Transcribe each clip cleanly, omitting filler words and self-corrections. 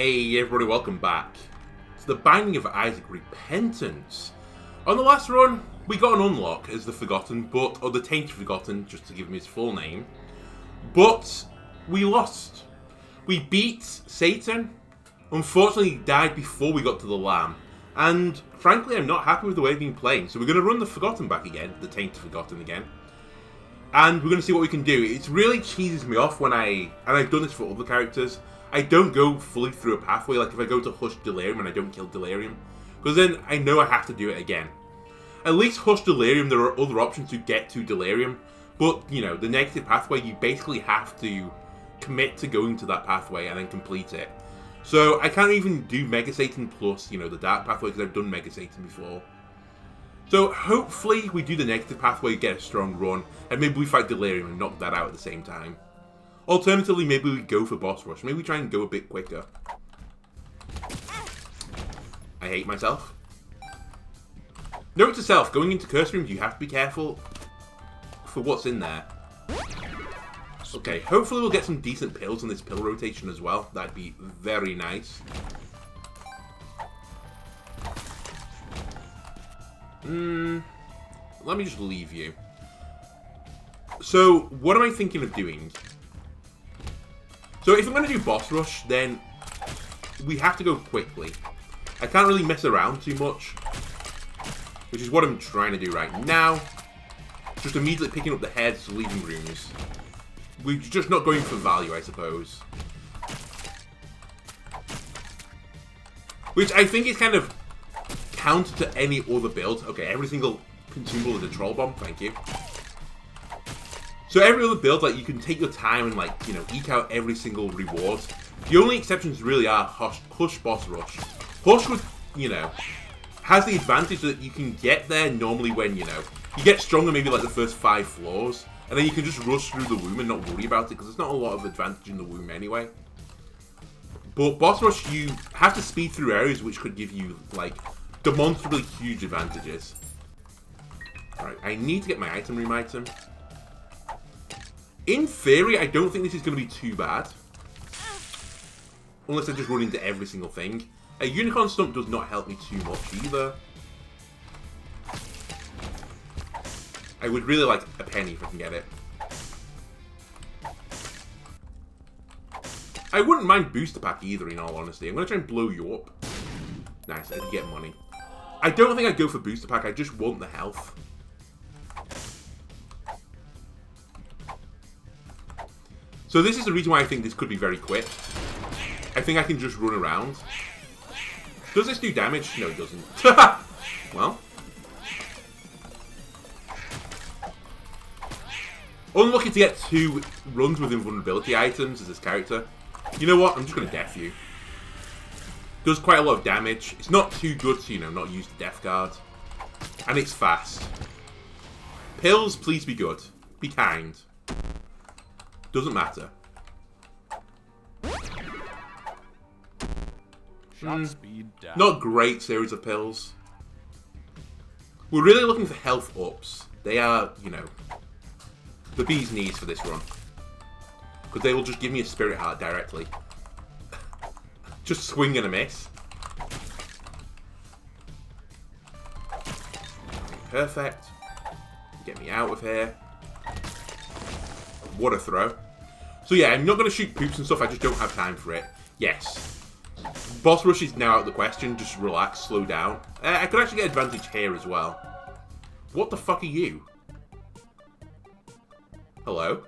Hey everybody, welcome back to the Binding of Isaac Repentance. On the last run, we got an unlock as the Forgotten, or the Tainted Forgotten, just to give him his full name. But we lost. We beat Satan. Unfortunately, he died before we got to the Lamb. And frankly, I'm not happy with the way I've been playing. So we're going to run the Forgotten back again, the Tainted Forgotten again. And we're going to see what we can do. It really cheeses me off when and I've done this for other characters, I don't go fully through a pathway. Like if I go to Hush Delirium and I don't kill Delirium, because then I know I have to do it again. At least Hush Delirium, there are other options to get to Delirium, but you know, the negative pathway, you basically have to commit to going to that pathway and then complete it. So I can't even do Mega Satan plus, you know, the dark pathway because I've done Mega Satan before. So hopefully we do the negative pathway, get a strong run, and maybe we fight Delirium and knock that out at the same time. Alternatively, maybe we go for boss rush. Maybe we try and go a bit quicker. I hate myself. Note to self, going into curse rooms, you have to be careful for what's in there. Okay, hopefully we'll get some decent pills on this pill rotation as well. That'd be very nice. Let me just leave you. So, what am I thinking of doing? So if I'm going to do boss rush, then we have to go quickly. I can't really mess around too much, which is what I'm trying to do right now. Just immediately picking up the heads, leaving rooms. We're just not going for value, I suppose. Which I think is kind of counter to any other build. Okay, every single consumable is a troll bomb, thank you. So every other build, like, you can take your time and, like, you know, eke out every single reward. The only exceptions really are Hush Boss Rush. Hush would, you know, has the advantage that you can get there normally when, you know, you get stronger maybe like the first 5 floors, and then you can just rush through the womb and not worry about it, because there's not a lot of advantage in the womb anyway. But Boss Rush, you have to speed through areas which could give you, like, demonstrably huge advantages. Alright, I need to get my item room item. In theory, I don't think this is going to be too bad. Unless I just run into every single thing. A Unicorn Stump does not help me too much either. I would really like a penny if I can get it. I wouldn't mind Booster Pack either, in all honesty. I'm going to try and blow you up. Nice, I did get money. I don't think I'd go for Booster Pack, I just want the health. So this is the reason why I think this could be very quick. I think I can just run around. Does this do damage? No, it doesn't. Well. Unlucky to get 2 runs with invulnerability items as this character. You know what? I'm just going to death you. Does quite a lot of damage. It's not too good to, you know, not use the death guard. And it's fast. Pills, please be good. Be kind. Doesn't matter. Shot speed down. Not great series of pills. We're really looking for health ups. They are, you know, the bee's knees for this run. Because they will just give me a spirit heart directly. Just swing and a miss. Perfect. Get me out of here. What a throw. So yeah, I'm not going to shoot poops and stuff, I just don't have time for it. Yes. Boss rush is now out of the question, just relax, slow down. I could actually get advantage here as well. What the fuck are you? Hello?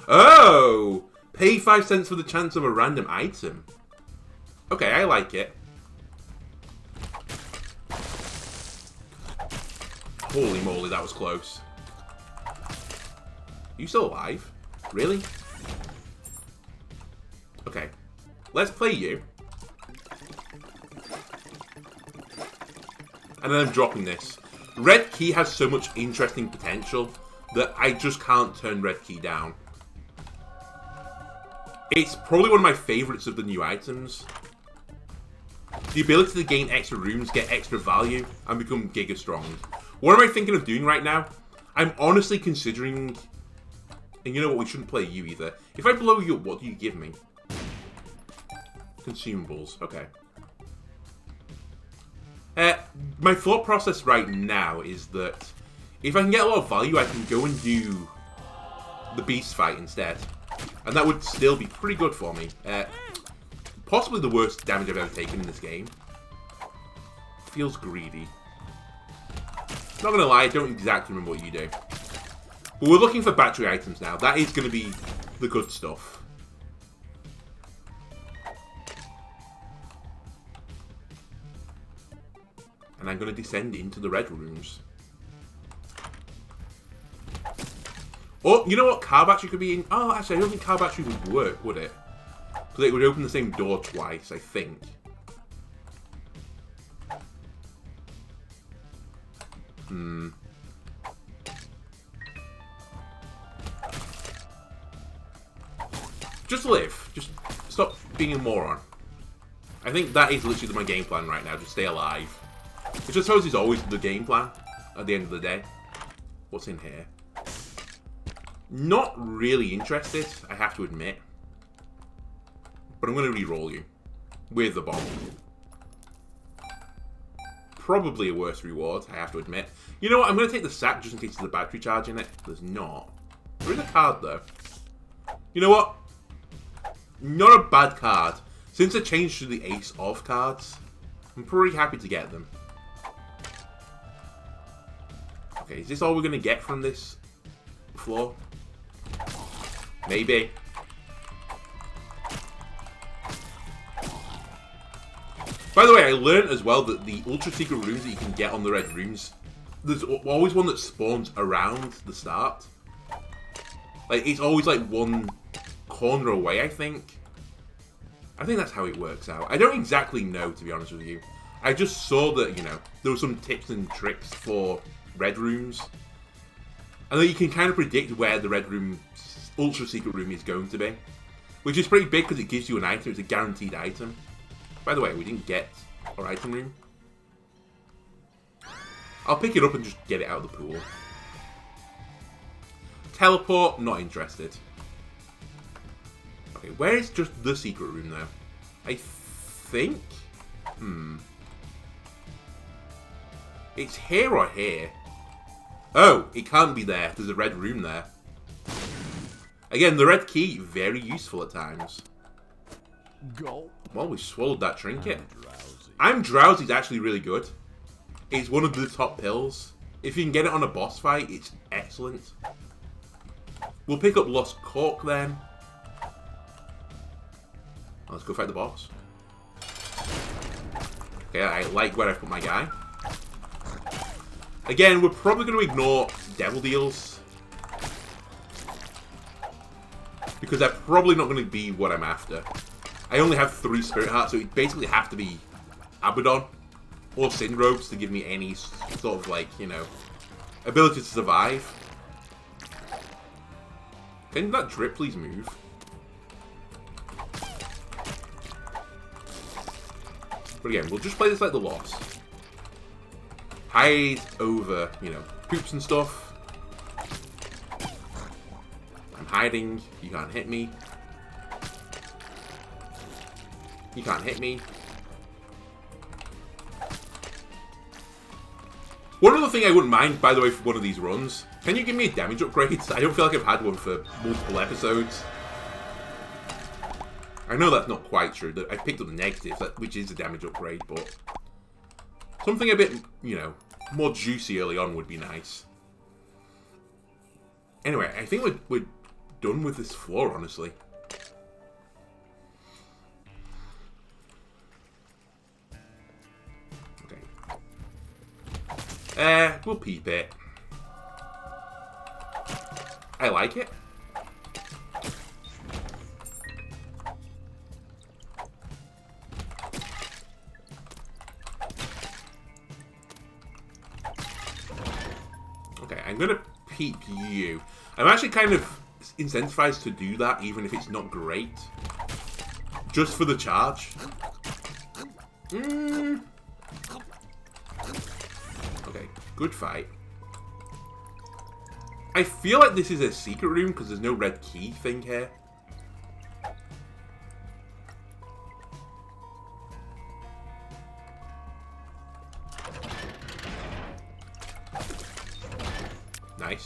Oh! Pay 5 cents for the chance of a random item. Okay, I like it. Holy moly, that was close. You still alive? Really? Okay. Let's play you. And then I'm dropping this. Red Key has so much interesting potential that I just can't turn Red Key down. It's probably one of my favourites of the new items. The ability to gain extra rooms, get extra value, and become giga strong. What am I thinking of doing right now? I'm honestly considering And you know what? We shouldn't play you either. If I blow you up, what do you give me? Consumables. Okay. My thought process right now is that if I can get a lot of value, I can go and do the beast fight instead. And that would still be pretty good for me. Possibly the worst damage I've ever taken in this game. Feels greedy. Not gonna lie, I don't exactly remember what you do. But we're looking for battery items now. That is gonna be the good stuff. And I'm gonna descend into the red rooms. Oh, you know what? Car battery could be in. Oh, actually, I don't think car battery would work, would it? Because it would open the same door twice, I think. Just live. Just stop being a moron. I think that is literally my game plan right now. Just stay alive. Which I suppose is always the game plan at the end of the day. What's in here? Not really interested, I have to admit. But I'm going to re-roll you. With the bomb. Probably a worse reward, I have to admit. You know what, I'm going to take the sack just in case there's a battery charge in it. There's not. There is a card though. You know what? Not a bad card. Since I changed to the ace of cards, I'm pretty happy to get them. Okay, is this all we're going to get from this floor? Maybe. By the way, I learned as well that the ultra secret rooms that you can get on the red rooms, there's always one that spawns around the start. Like, it's always like one corner away, I think. I think that's how it works out. I don't exactly know, to be honest with you. I just saw that, you know, there were some tips and tricks for red rooms. And that you can kind of predict where the red room, ultra secret room is going to be. Which is pretty big because it gives you an item. It's a guaranteed item. By the way, we didn't get our item room. I'll pick it up and just get it out of the pool. Teleport, not interested. Okay, where is just the secret room though? I think... It's here or here? Oh, it can't be there. There's a red room there. Again, the red key, very useful at times. Go. Well, we swallowed that trinket. I'm drowsy is actually really good. It's one of the top pills. If you can get it on a boss fight, it's excellent. We'll pick up Lost Cork then. Let's go fight the boss. Okay, I like where I put my guy. Again, we're probably going to ignore Devil Deals. Because they're probably not going to be what I'm after. I only have 3 Spirit Hearts, so it basically have to be Abaddon or Sin Robes to give me any sort of, like, you know, ability to survive. Can that drip please move? But again, we'll just play this like the loss. Hide over, you know, poops and stuff. I'm hiding. You can't hit me. You can't hit me. One other thing I wouldn't mind, by the way, for one of these runs, can you give me a damage upgrade? I don't feel like I've had one for multiple episodes. I know that's not quite true. I picked up the negatives, which is a damage upgrade, but something a bit, you know, more juicy early on would be nice. Anyway, I think we're done with this floor, honestly. We'll peep it. I like it. Okay, I'm gonna peep you. I'm actually kind of incentivized to do that, even if it's not great. Just for the charge. Okay, good fight. I feel like this is a secret room because there's no red key thing here. Nice.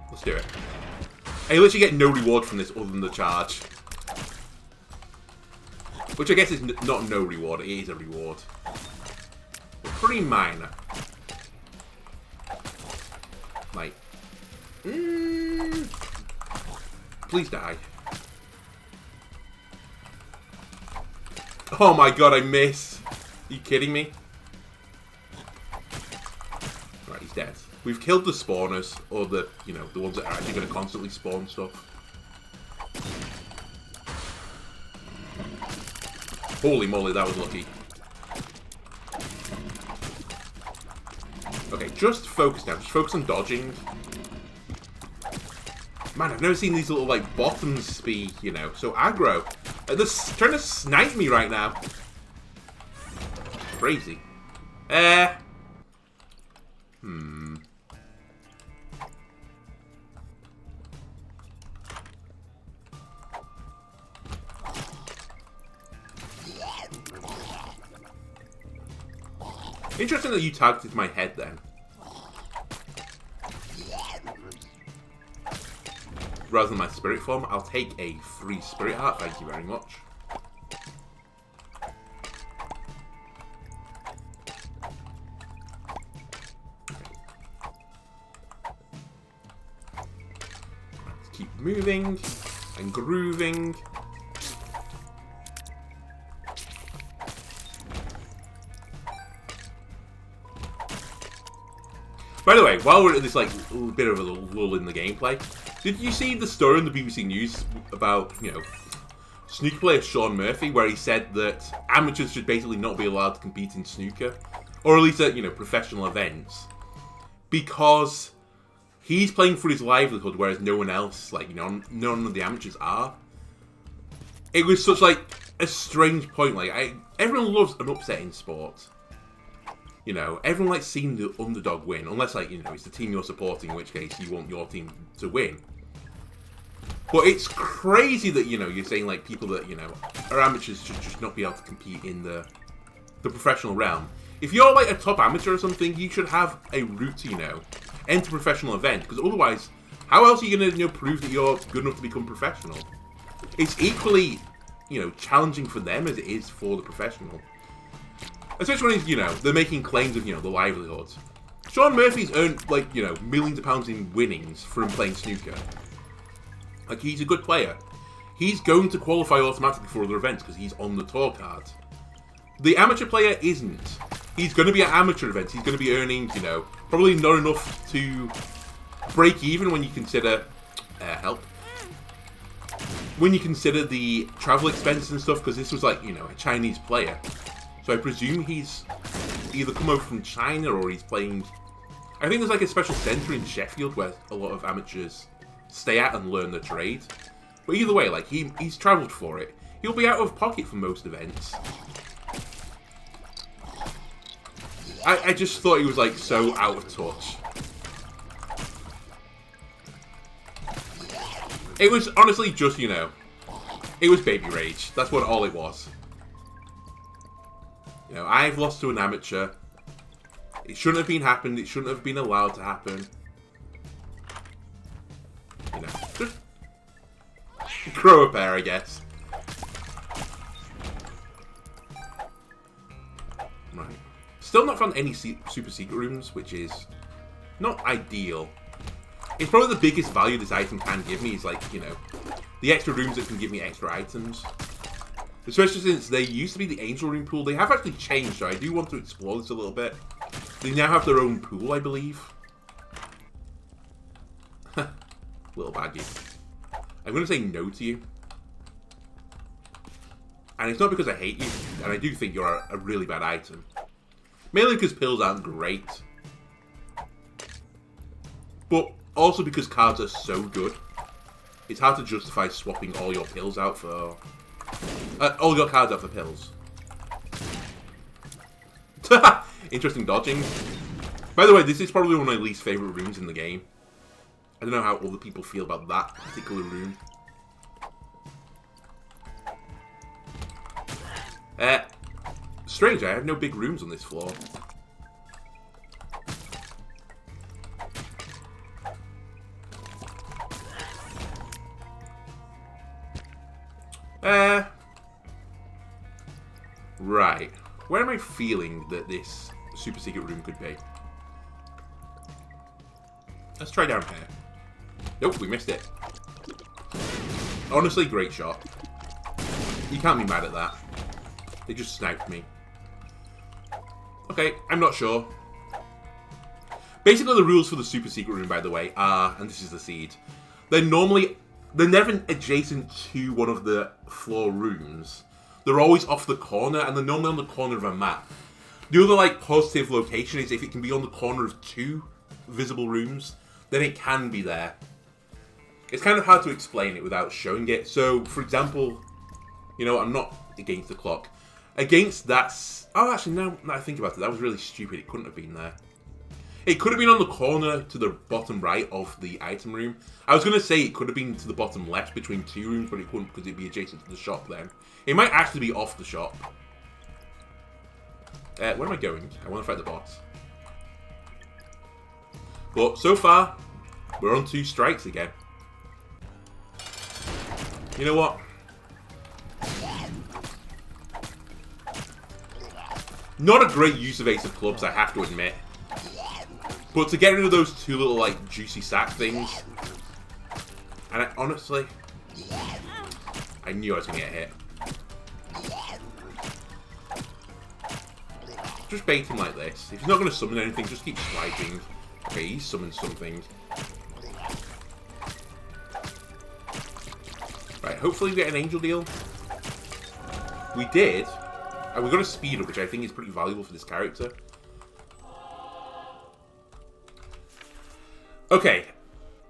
Let's do it. I literally get no reward from this other than the charge. Which I guess is not no reward, it is a reward. But pretty minor. Like... Please die. Oh my god, I miss. Are you kidding me? Right, he's dead. We've killed the spawners, or the, you know, the ones that are actually going to constantly spawn stuff. Holy moly, that was lucky. Okay, just focus now. Just focus on dodging. Man, I've never seen these little, like, bottoms be, you know, so aggro. They're trying to snipe me right now. Crazy. Interesting that you targeted my head then. Rather than my spirit form, I'll take a free spirit heart, thank you very much. Let's keep moving and grooving. By the way, while we're at this like little bit of a lull in the gameplay, did you see the story on the BBC News about, you know, snooker player Sean Murphy, where he said that amateurs should basically not be allowed to compete in snooker, or at least at, you know, professional events, because he's playing for his livelihood, whereas no one else, like, you know, none of the amateurs are. It was such like a strange point. Like, everyone loves an upset in sport. You know, everyone likes seeing the underdog win, unless, like, you know, it's the team you're supporting, in which case you want your team to win. But it's crazy that, you know, you're saying, like, people that, you know, are amateurs should just not be able to compete in the professional realm. If you're, like, a top amateur or something, you should have a route to, you know, enter a professional event, because otherwise, how else are you going to, you know, prove that you're good enough to become professional? It's equally, you know, challenging for them as it is for the professional. Especially when, you know, they're making claims of, you know, the livelihoods. Sean Murphy's earned, like, you know, millions of pounds in winnings from playing snooker. Like, he's a good player. He's going to qualify automatically for other events because he's on the tour card. The amateur player isn't. He's going to be at amateur events. He's going to be earning, you know, probably not enough to break even when you consider... help. When you consider the travel expenses and stuff, because this was, like, you know, a Chinese player. So I presume he's either come over from China or he's playing... I think there's like a special centre in Sheffield where a lot of amateurs stay at and learn the trade. But either way, like, he's travelled for it. He'll be out of pocket for most events. I just thought he was, like, so out of touch. It was honestly just, you know, it was baby rage. That's what all it was. You know, I've lost to an amateur. It shouldn't have been happened. It shouldn't have been allowed to happen. You know, just grow a pair, I guess. Right. Still not found any super secret rooms, which is not ideal. It's probably the biggest value this item can give me is, like, you know, the extra rooms that can give me extra items. Especially since they used to be the Angel Room pool. They have actually changed, so I do want to explore this a little bit. They now have their own pool, I believe. Little baggy. I'm going to say no to you. And it's not because I hate you, and I do think you're a really bad item. Mainly because pills aren't great. But also because cards are so good. It's hard to justify swapping all your pills out for... all your cards out for pills. Interesting dodging. By the way, this is probably one of my least favourite rooms in the game. I don't know how other people feel about that particular room. Strange, I have no big rooms on this floor. Right. Where am I feeling that this super secret room could be? Let's try down here. Nope, we missed it. Honestly, great shot. You can't be mad at that. They just sniped me. Okay, I'm not sure. Basically, the rules for the super secret room, by the way, are, and this is the seed, they're never adjacent to one of the floor rooms. They're always off the corner, and they're normally on the corner of a map. The other, like, positive location is if it can be on the corner of 2 visible rooms, then it can be there. It's kind of hard to explain it without showing it. So, for example, you know, I'm not against the clock. Against that... Oh, actually, now that I think about it, that was really stupid. It couldn't have been there. It could have been on the corner to the bottom right of the item room. I was going to say it could have been to the bottom left between 2 rooms, but it couldn't because it'd be adjacent to the shop then. It might actually be off the shop. Where am I going? I want to fight the boss. But so far, we're on 2 strikes again. You know what? Not a great use of Ace of Clubs, I have to admit. But to get rid of those 2 little, like, juicy sack things... And honestly... I knew I was going to get hit. Just bait him like this. If he's not going to summon anything, just keep swiping. Okay, he's summoned something. Right, hopefully we get an angel deal. We did. And we got a speed up, which I think is pretty valuable for this character. Okay,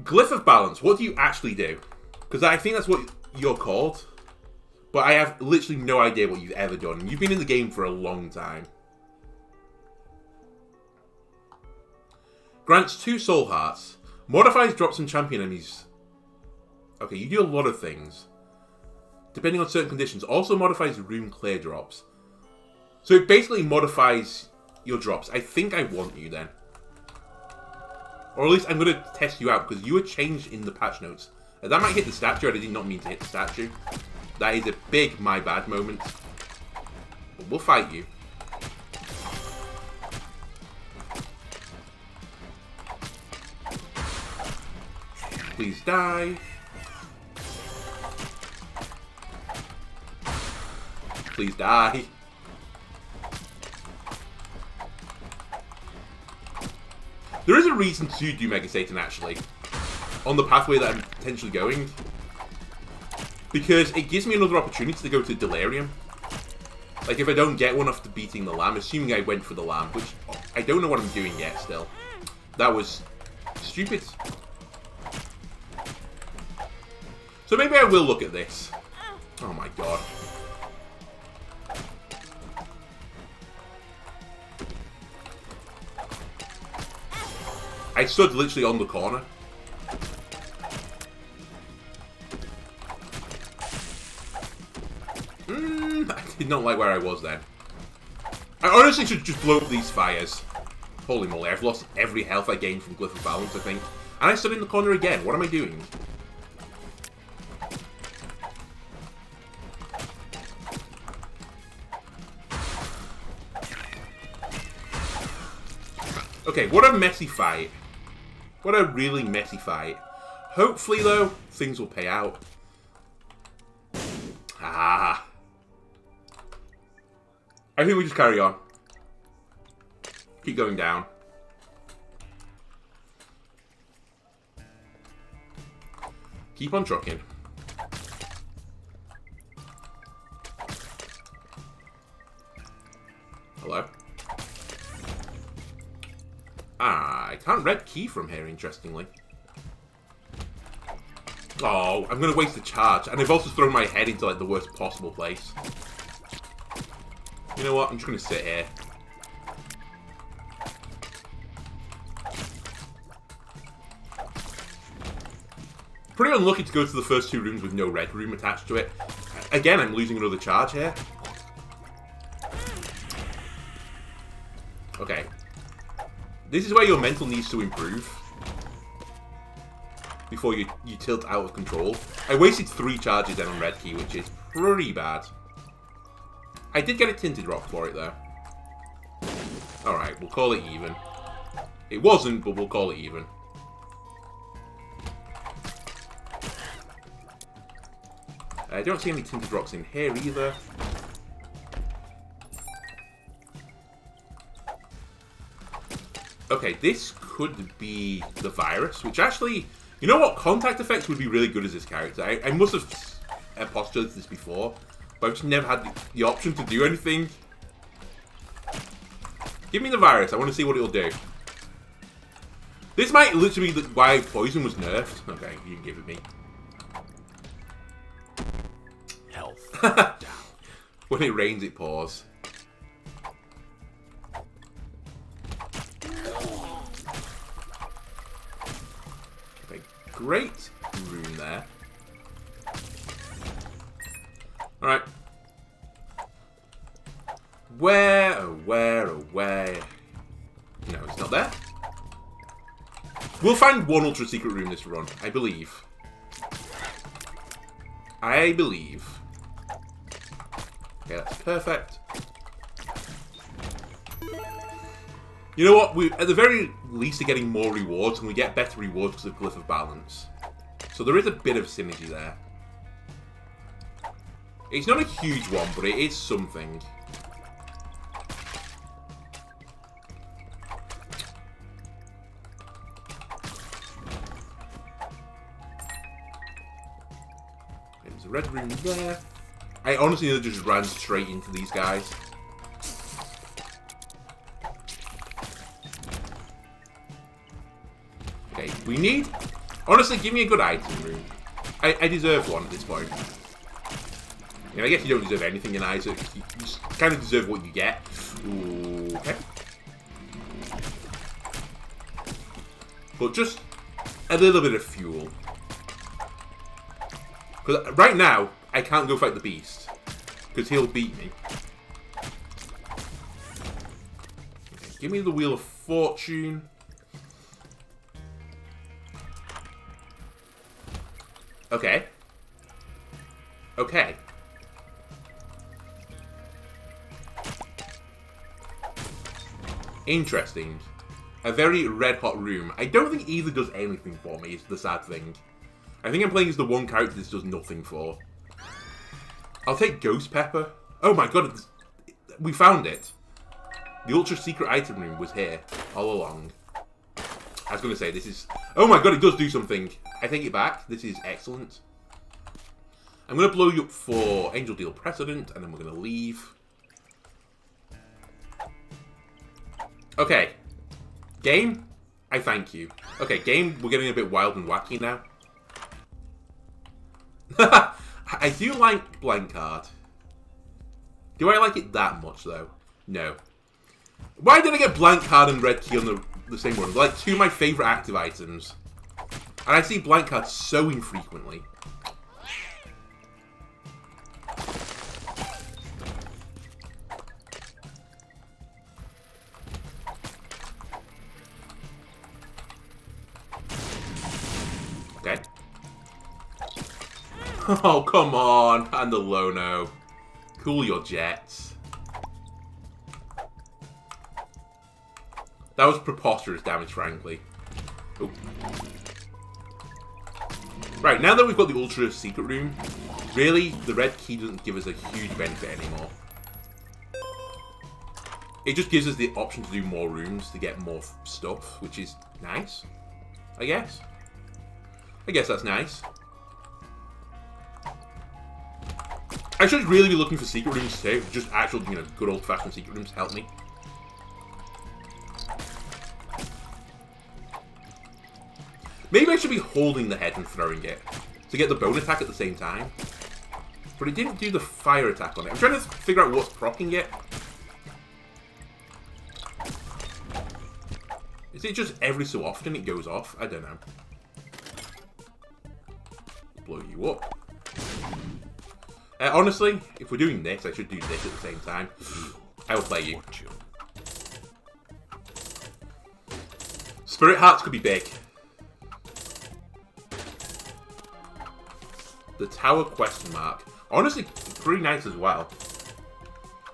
Glyph of Balance, what do you actually do? Because I think that's what you're called. But I have literally no idea what you've ever done. You've been in the game for a long time. Grants 2 soul hearts. Modifies drops and champion enemies. Okay, you do a lot of things. Depending on certain conditions. Also modifies room clear drops. So it basically modifies your drops. I think I want you then. Or at least I'm going to test you out because you were changed in the patch notes. That might hit the statue. I did not mean to hit the statue. That is a big my bad moment. But we'll fight you. Please die. Please die. There is a reason to do Mega Satan, actually, on the pathway that I'm potentially going. Because it gives me another opportunity to go to Delirium. Like, if I don't get one after beating the lamb, assuming I went for the lamb, which I don't know what I'm doing yet still. That was stupid. So maybe I will look at this. Oh my god. I stood literally on the corner. I did not like where I was then. I honestly should just blow up these fires. Holy moly, I've lost every health I gained from Glyph of Balance, I think. And I stood in the corner again. What am I doing? Okay, what a messy fight. What a really messy fight. Hopefully, though, things will pay out. Ah. I think we just carry on. Keep going down. Keep on trucking. Hello? Ah, I can't red key from here, interestingly. Oh, I'm going to waste a charge. And I've also thrown my head into, like, the worst possible place. You know what? I'm just going to sit here. pretty unlucky to go to the first 2 rooms with no red room attached to it. Again, I'm losing another charge here. Okay. This is where your mental needs to improve. Before you tilt out of control. I wasted 3 charges then on red key, which is pretty bad. I did get a tinted rock for it though. Alright, we'll call it even. It wasn't, but we'll call it even. I don't see any tinted rocks in here either. Okay, this could be the virus, which actually... You know what? Contact effects would be really good as this character. I must have postulated this before, but I've just never had the option to do anything. Give me the virus. I want to see what it'll do. This might literally be why poison was nerfed. Okay, you can give it me. Health down. When it rains, it pours. Okay, great room there. Alright. Where, oh where, oh where? No, it's not there. We'll find one ultra secret room this run, I believe. I believe. Okay, that's perfect. You know what? We, at the very least, are getting more rewards, and we get better rewards because of Glyph of Balance. So there is a bit of synergy there. It's not a huge one, but it is something. There's a red room there. I honestly just ran straight into these guys. Okay, we need... Honestly, give me a good item room. I deserve one at this point. I mean, I guess you don't deserve anything in Isaac. You just kind of deserve what you get. Ooh, okay. But just a little bit of fuel. Because right now, I can't go fight the beast. Because he'll beat me. Okay, give me the Wheel of Fortune. Okay. Okay. Interesting. A very red-hot room. I don't think either does anything for me, is the sad thing. I think I'm playing as the one character this does nothing for. I'll take Ghost Pepper. Oh my god, we found it. The ultra secret item room was here all along. I was going to say, this is... Oh my god, it does do something. I take it back. This is excellent. I'm going to blow you up for Angel Deal Precedent, and then we're going to leave. Okay. Game, I thank you. Okay, game, we're getting a bit wild and wacky now. I do like Blank Card. Do I like it that much, though? No. Why did I get Blank Card and Red Key on the same one? They're like 2 of my favourite active items. And I see Blank Card so infrequently. Okay. Oh, come on. And the Lono. Cool your jets. That was preposterous damage, frankly. Oh. Right, now that we've got the Ultra Secret Room, really, the red key doesn't give us a huge benefit anymore. It just gives us the option to do more rooms to get more stuff, which is nice, I guess. I guess that's nice. I should really be looking for secret rooms too. Just actual, you know, good old-fashioned secret rooms to help me. Maybe I should be holding the head and throwing it to get the bone attack at the same time. But it didn't do the fire attack on it. I'm trying to figure out what's proccing it. Is it just every so often it goes off? I don't know. blow you up. Honestly, if we're doing this, I should do this at the same time. I will play you. Spirit Hearts could be big. The Tower question mark. Honestly, pretty nice as well.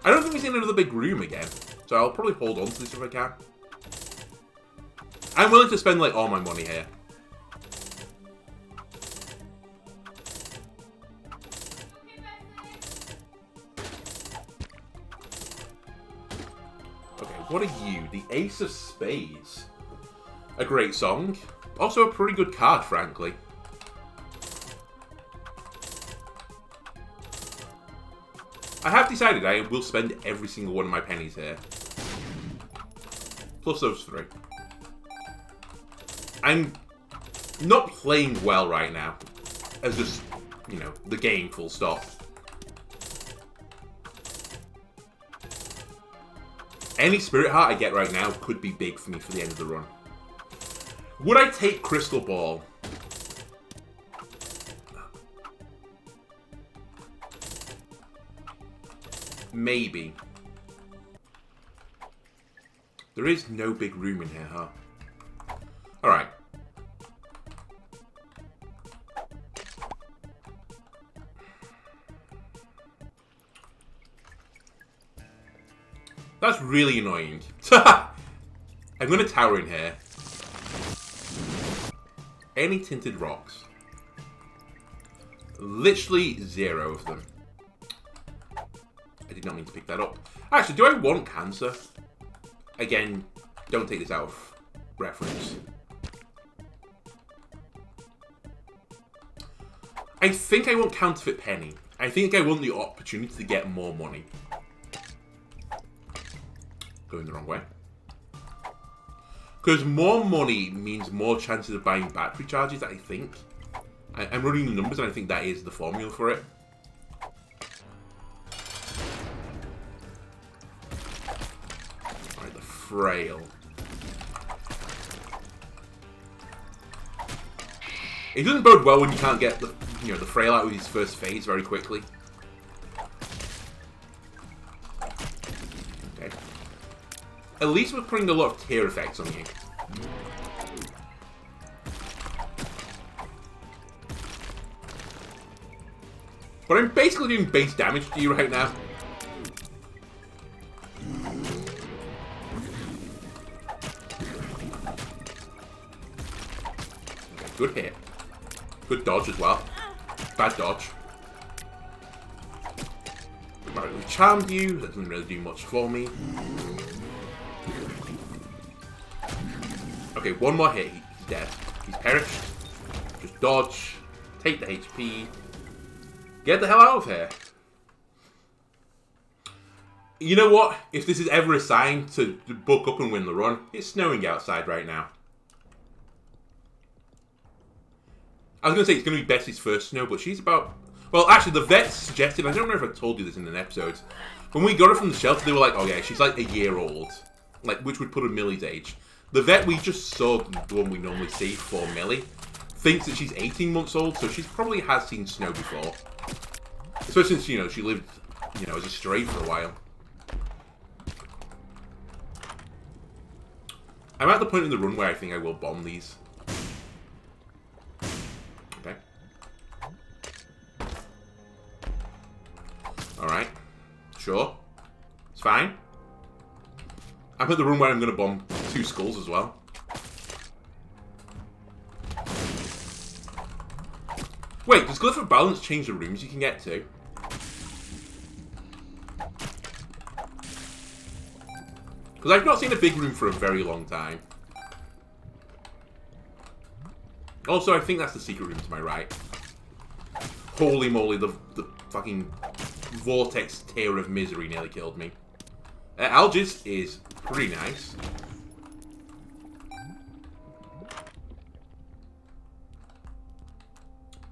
I don't think we've seen another big room again, so I'll probably hold on to this if I can. I'm willing to spend like all my money here. Okay, what are you? The Ace of Spades. A great song. Also a pretty good card, frankly. I have decided I will spend every single one of my pennies here. Plus those 3. I'm not playing well right now. As just, you know, the game full stop. Any Spirit Heart I get right now could be big for me for the end of the run. Would I take Crystal Ball? Maybe. There is no big room in here, huh? Alright. That's really annoying. I'm going to tower in here. Any tinted rocks? Literally 0 of them. I did not mean to pick that up. Actually, do I want Cancer? Again, don't take this out of reference. I think I want Counterfeit Penny. I think I want the opportunity to get more money. Going the wrong way. Because more money means more chances of buying battery charges, I think. I'm running the numbers and I think that is the formula for it. Alright, the Frail. It doesn't bode well when you can't get the, you know, the Frail out with his first phase very quickly. Okay. At least we're putting a lot of tear effects on you. But I'm basically doing base damage to you right now. Okay, good hit. Good dodge as well. Bad dodge. Right, we charmed you. That doesn't really do much for me. Okay, one more hit. He's dead. He's perished. Just dodge. Take the HP. Get the hell out of here. You know what? If this is ever a sign to buck up and win the run, it's snowing outside right now. I was going to say it's going to be Bessie's first snow, but she's about... Well, actually, the vets suggested... I don't know if I told you this in an episode. When we got her from the shelter, they were like, oh yeah, she's like a year old. Like, which would put her Millie's age. The vet we just saw, the one we normally see for Millie, thinks that she's 18 months old, so she probably has seen snow before. Especially since, you know, she lived, you know, as a stray for a while. I'm at the point in the run where I think I will bomb these. Okay. Alright. Sure. It's fine. I'm at the run where I'm going to bomb 2 skulls as well. Wait, does Glyph of Balance change the rooms you can get to? Because I've not seen a big room for a very long time. Also, I think that's the secret room to my right. Holy moly, the fucking vortex tear of misery nearly killed me. Algis is pretty nice.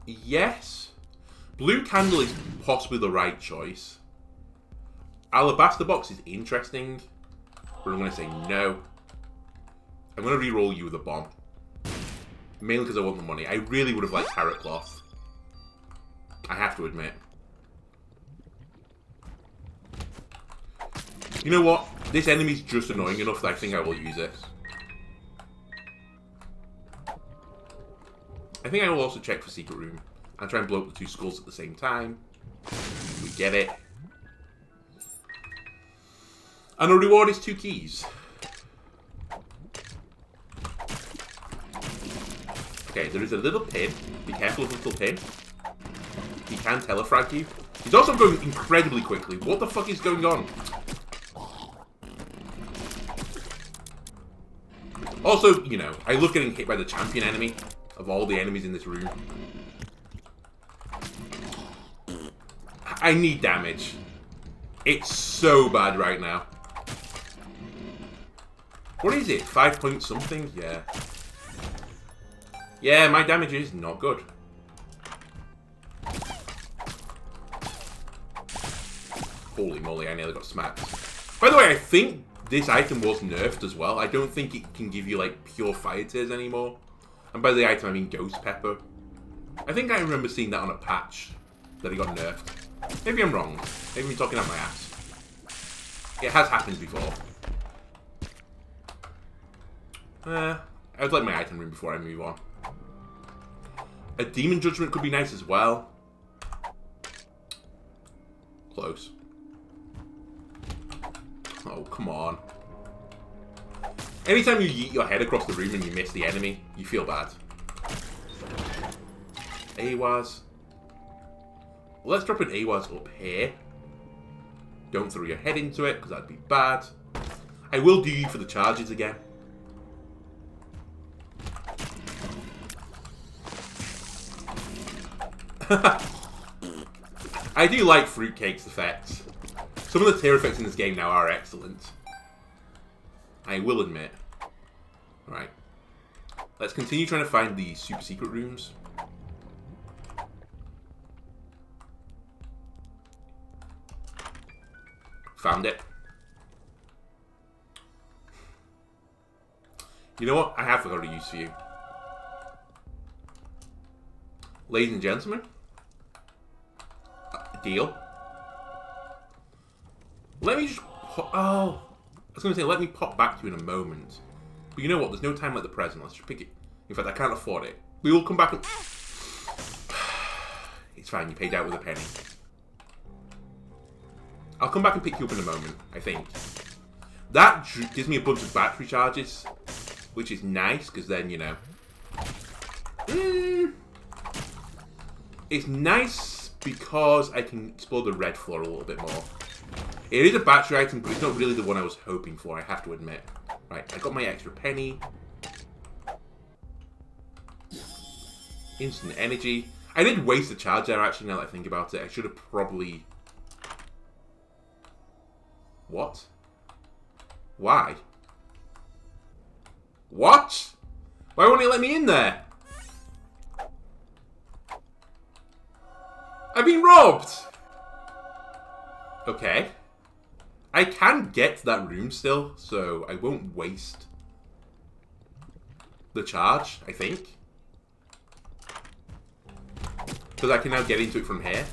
Yes. Blue Candle is possibly the right choice. Alabaster Box is interesting. But I'm going to say no. I'm going to re-roll you with a bomb. Mainly because I want the money. I really would have liked Carrot Cloth. I have to admit. You know what? This enemy's just annoying enough that I think I will use it. I think I will also check for secret room and try and blow up the two skulls at the same time. We get it. And the reward is 2 keys. Okay, there is a little pin. Be careful of the little pin. He can telefrag you. He's also going incredibly quickly. What the fuck is going on? Also, you know, I love getting hit by the champion enemy of all the enemies in this room. I need damage. It's so bad right now. What is it? 5 point something? Yeah. Yeah, my damage is not good. Holy moly, I nearly got smacked. By the way, I think this item was nerfed as well. I don't think it can give you, like, pure fire tears anymore. And by the item, I mean Ghost Pepper. I think I remember seeing that on a patch, that it got nerfed. Maybe I'm wrong. Maybe I'm talking out my ass. It has happened before. I would like my item room before I move on. A Demon Judgment could be nice as well. Close. Oh, come on. Anytime you yeet your head across the room and you miss the enemy, you feel bad. AWAS. Let's drop an AWAS up here. Don't throw your head into it, because that'd be bad. I will do you for the charges again. I do like Fruitcake's effects. Some of the tear effects in this game now are excellent. I will admit. Right. Let's continue trying to find the super secret rooms. Found it. You know what? I have got a use for you. Ladies and gentlemen. Deal. Let me just... Oh. I was going to say, let me pop back to you in a moment. But you know what? There's no time like the present. Let's just pick it. In fact, I can't afford it. We will come back and... It's fine. You paid out with a penny. I'll come back and pick you up in a moment, I think. That gives me a bunch of battery charges. Which is nice, because then, you know... It's nice because I can explore the red floor a little bit more. It is a battery item, but it's not really the one I was hoping for, I have to admit. Right, I got my extra penny. Instant energy. I did waste a charge there, actually, now that I think about it. I should have probably... What? Why? What? Why won't it let me in there? I've been robbed! Okay. I can get to that room still, so I won't waste the charge, I think. Because I can now get into it from here.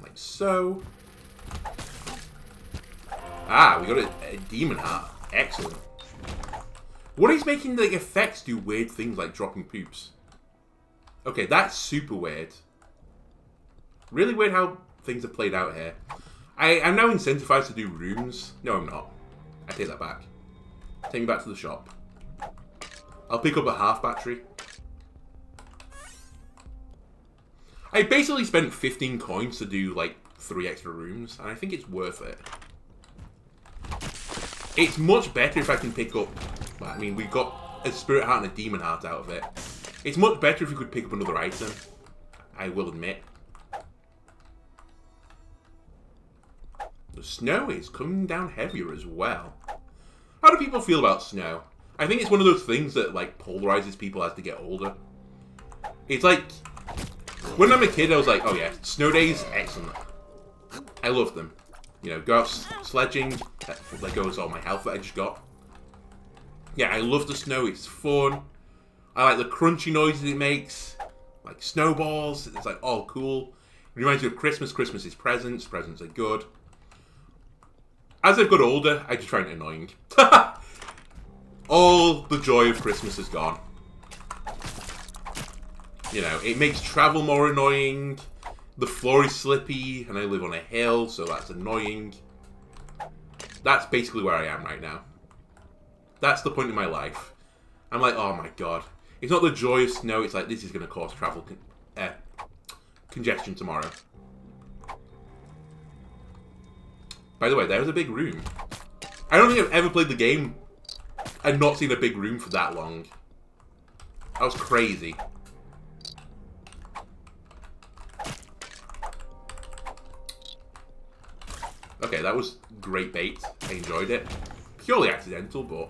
Like so. Ah, we got a demon heart. Excellent. What is making the effects do weird things like dropping poops? Okay, that's super weird. Really weird how things have played out here. I'm now incentivized to do rooms. No, I'm not. I take that back. Take me back to the shop. I'll pick up a half battery. I basically spent 15 coins to do like 3 extra rooms, and I think it's worth it. It's much better if I can pick up... I mean, we got a spirit heart and a demon heart out of it. It's much better if we could pick up another item. I will admit. The snow is coming down heavier as well. How do people feel about snow? I think it's one of those things that, like, polarizes people as they get older. It's like... When I'm a kid, I was like, oh yeah, snow days, excellent. I love them. You know, go out sledging, that goes all my health that I just got. Yeah, I love the snow. It's fun. I like the crunchy noises it makes. Like snowballs. It's like all cool. It reminds you of Christmas. Christmas is presents. Presents are good. As I've got older, I just find it annoying. All the joy of Christmas is gone. You know, it makes travel more annoying. The floor is slippy, and I live on a hill, so that's annoying. That's basically where I am right now. That's the point in my life. I'm like, oh my god. It's not the joy of snow, it's like, this is going to cause travel congestion tomorrow. By the way, there was a big room. I don't think I've ever played the game and not seen a big room for that long. That was crazy. Okay, that was great bait. I enjoyed it. Purely accidental, but...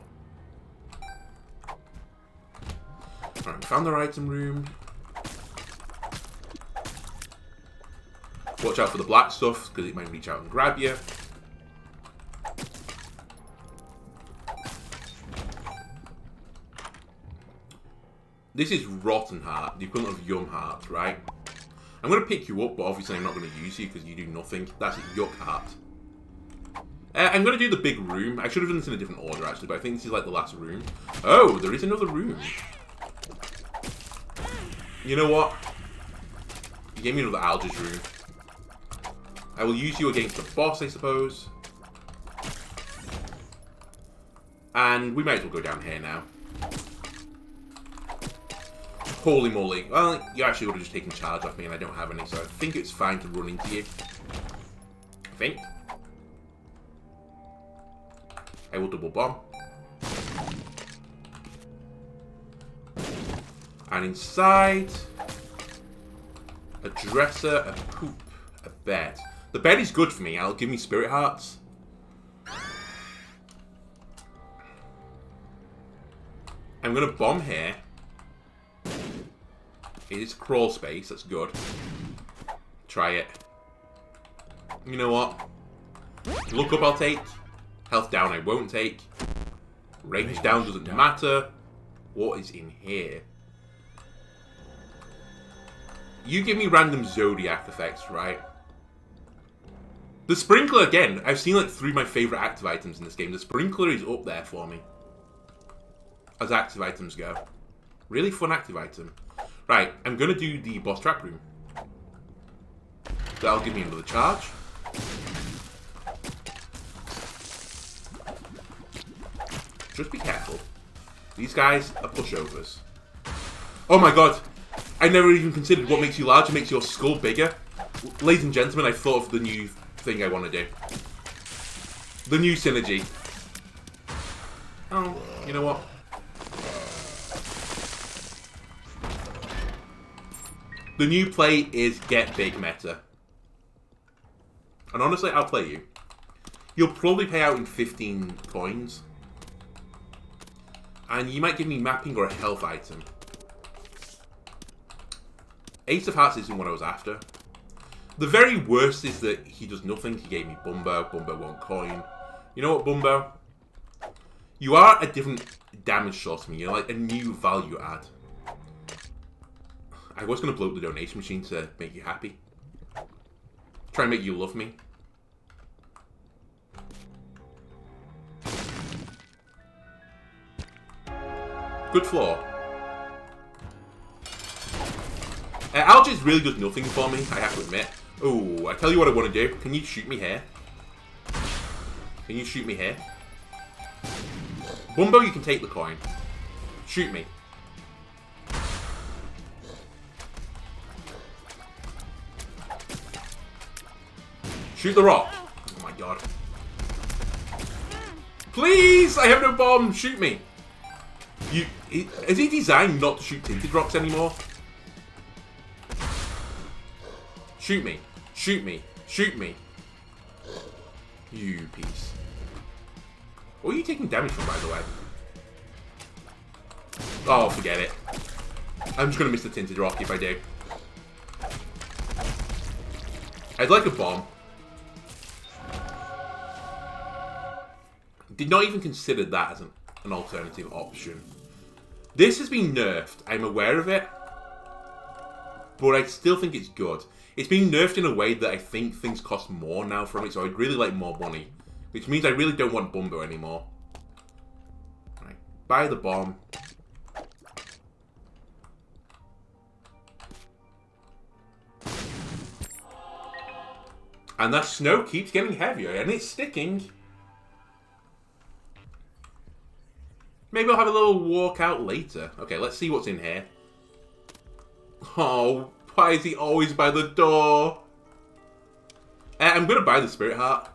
Alright, found our item room. Watch out for the black stuff, because it might reach out and grab you. This is Rotten Heart, the equivalent of Young Heart, right? I'm going to pick you up, but obviously I'm not going to use you because you do nothing. That's Yuck Heart. I'm going to do the big room. I should have done this in a different order, actually, but I think this is like the last room. Oh, there is another room. You know what? You gave me another Alga's room. I will use you against the boss, I suppose. And we might as well go down here now. Holy moly. Well, you actually would have just taken charge off me and I don't have any, so I think it's fine to run into you. I think. I will double bomb. And inside... a dresser, a poop, a bed. The bed is good for me. It'll give me spirit hearts. I'm going to bomb here. It is crawl space. That's good. Try it. You know what? Look up I'll take. Health down I won't take. Range down doesn't matter. What is in here? You give me random Zodiac effects, right? The Sprinkler, again, I've seen like 3 of my favourite active items in this game. The Sprinkler is up there for me. As active items go. Really fun active item. Right, I'm going to do the boss trap room. That'll give me another charge. Just be careful. These guys are pushovers. Oh my god. I never even considered what makes you larger makes your skull bigger. Ladies and gentlemen, I thought of the new thing I want to do. The new synergy. Oh, you know what? The new play is get big meta. And honestly, I'll play you. You'll probably pay out in 15 coins. And you might give me mapping or a health item. Ace of Hearts isn't what I was after. The very worst is that he does nothing. He gave me Bumbo. Bumbo 1 coin. You know what, Bumbo? You are a different damage source to me. You're like a new value add. I was going to blow up the donation machine to make you happy. Try and make you love me. Good floor. Alga's really does nothing for me, I have to admit. Oh, I tell you what I want to do. Can you shoot me here? Can you shoot me here? Bumbo, you can take the coin. Shoot me. Shoot the rock. Oh my god. Please! I have no bomb! Shoot me! Is he designed not to shoot tinted rocks anymore? Shoot me. Shoot me. Shoot me. You piece. What are you taking damage from, by the way? Oh, forget it. I'm just going to miss the tinted rock if I do. I'd like a bomb. Did not even consider that as an an alternative option. This has been nerfed. I'm aware of it. But I still think it's good. It's been nerfed in a way that I think things cost more now from it, so I'd really like more money. Which means I really don't want Bumbo anymore. Right, buy the bomb. And that snow keeps getting heavier, and it's sticking. Maybe I'll have a little walk out later. Okay, let's see what's in here. Oh, why is he always by the door? I'm going to buy the Spirit Heart.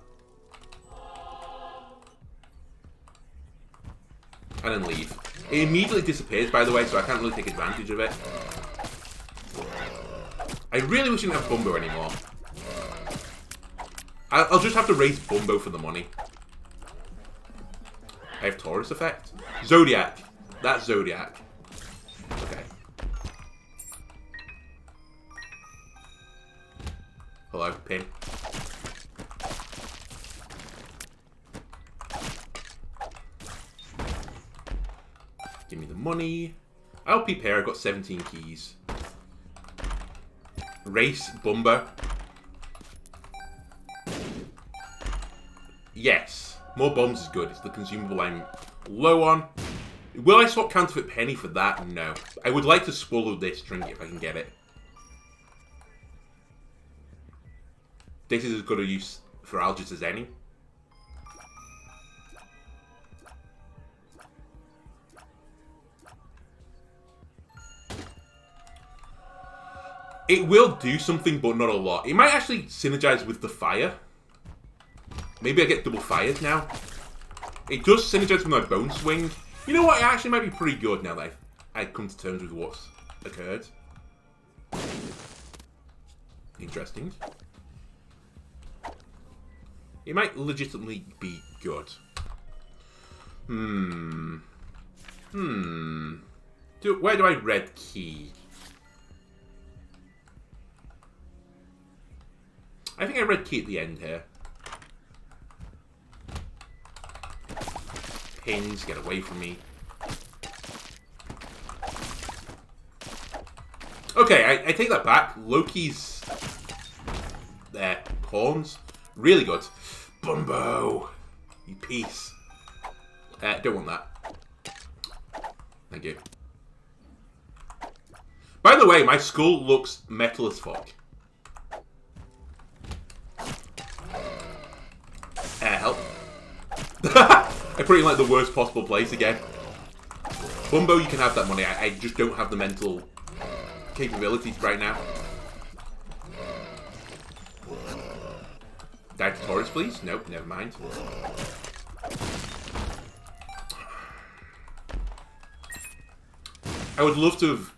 And then leave. It immediately disappears, by the way, so I can't really take advantage of it. I really wish I didn't have Bumbo anymore. I'll just have to raise Bumbo for the money. I have Taurus effect. Zodiac. That's Zodiac. Okay. Hello, pin. Give me the money. I'll peep here. I've got 17 keys. Race Bumbo. Yes. More bombs is good. It's the consumable I'm low on. Will I swap Counterfeit Penny for that? No. I would like to swallow this trinket if I can get it. This is as good a use for Algiers as any. It will do something, but not a lot. It might actually synergize with the fire. Maybe I get double fires now. It does synergize with my bone swing. You know what? It actually might be pretty good now that I've come to terms with what's occurred. Interesting. It might legitimately be good. Where do I red key? I think I red key at the end here. Pins, get away from me. Okay, I take that back. Loki's there. Pawns. Really good. Bumbo. You piece. Don't want that. Thank you. By the way, my skull looks metal as fuck. Help. I put it in like the worst possible place again. Bumbo, you can have that money. I just don't have the mental capabilities right now. Die to Taurus, please? Nope, never mind. I would love to have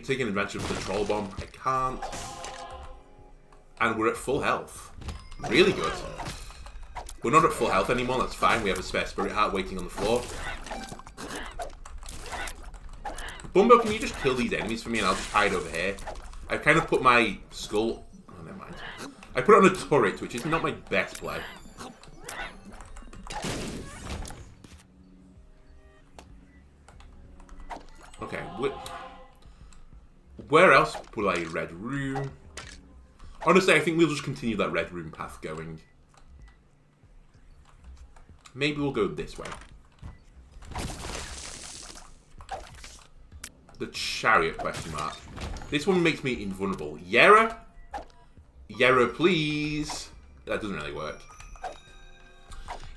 taken advantage of the Troll Bomb. I can't. And we're at full health. Really good. We're not at full health anymore, that's fine. We have a spare Spirit Heart waiting on the floor. Bumbo, can you just kill these enemies for me and I'll just hide over here? I've kind of put my skull... Oh, never mind. I put it on a turret, which is not my best play. Okay, where else would I red room? Honestly, I think we'll just continue that red room path going. Maybe we'll go this way. The chariot question mark. This one makes me invulnerable. Yera? Yera, please. That doesn't really work.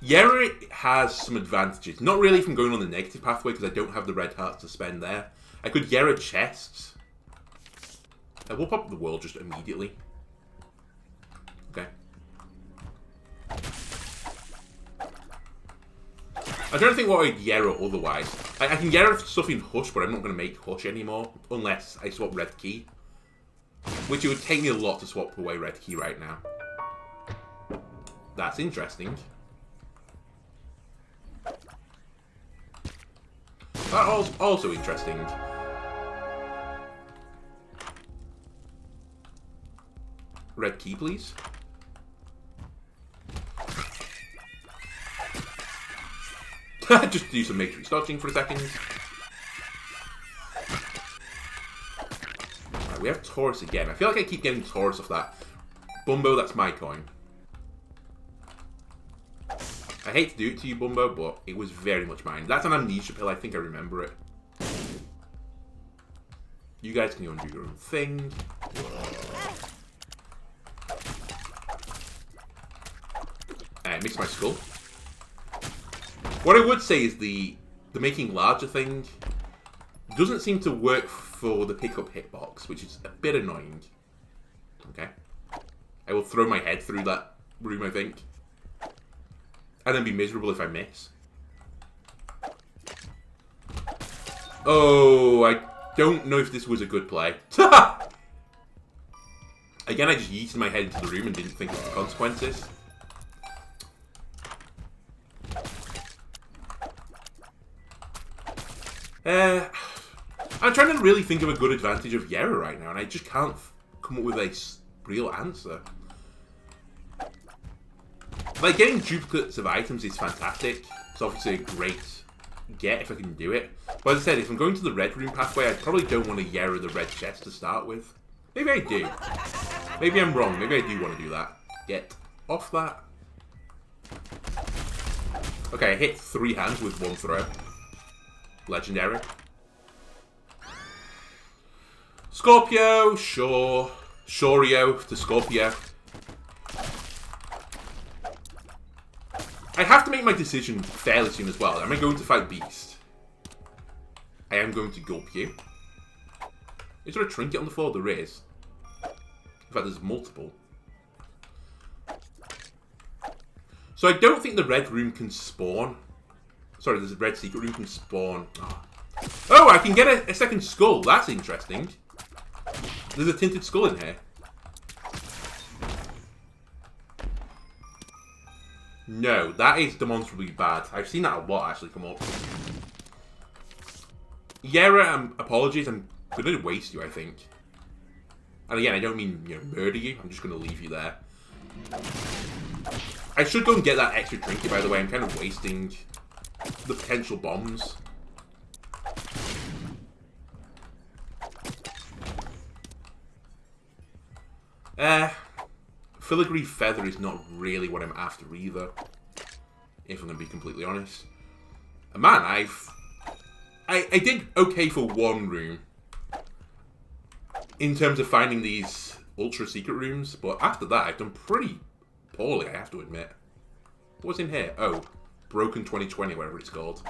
Yera has some advantages. Not really from going on the negative pathway because I don't have the red hearts to spend there. I could Yera chests. I will pop up the world just immediately. Okay. I'm trying to think what I'd Yera otherwise. I can Yera stuff in Hush, but I'm not going to make Hush anymore. Unless I swap Red Key. Which it would take me a lot to swap away Red Key right now. That's interesting. That's also interesting. Red Key, please. Just do some matrix dodging for a second. Right, we have Taurus again. I feel like I keep getting Taurus off that. Bumbo, that's my coin. I hate to do it to you, Bumbo, but it was very much mine. That's an amnesia pill. I think I remember it. You guys can go and do your own thing. Mix my skull. What I would say is the making larger thing doesn't seem to work for the pickup hitbox, which is a bit annoying. Okay. I will throw my head through that room, I think. And then be miserable if I miss. Oh, I don't know if this was a good play. Again, I just yeeted my head into the room and didn't think of the consequences. I'm trying to really think of a good advantage of Yera right now, and I just can't come up with a real answer. Like, getting duplicates of items is fantastic. It's obviously a great get if I can do it. But as I said, if I'm going to the red room pathway, I probably don't want to Yera the red chest to start with. Maybe I do. Maybe I'm wrong. Maybe I do want to do that. Get off that. Okay, I hit 3 hands with 1 throw. Legendary. Scorpio, sure. Shorio to Scorpio. I have to make my decision fairly soon as well. Am I going to fight Beast? I am going to gulp you. Is there a trinket on the floor? There is. In fact, there's multiple. So I don't think the red room can spawn. Sorry, there's a red secret room can spawn. Oh, I can get a second skull. That's interesting. There's a tinted skull in here. No, that is demonstrably bad. I've seen that a lot actually come up. Yera, apologies. I'm going to waste you, I think. And again, I don't mean, murder you. I'm just going to leave you there. I should go and get that extra trinket, by the way. I'm kind of wasting the potential bombs. Filigree feather is not really what I'm after either, if I'm going to be completely honest. Man, I did okay for 1 room in terms of finding these ultra secret rooms, but after that I've done pretty poorly, I have to admit. What's in here? Oh, Broken 2020, whatever it's called.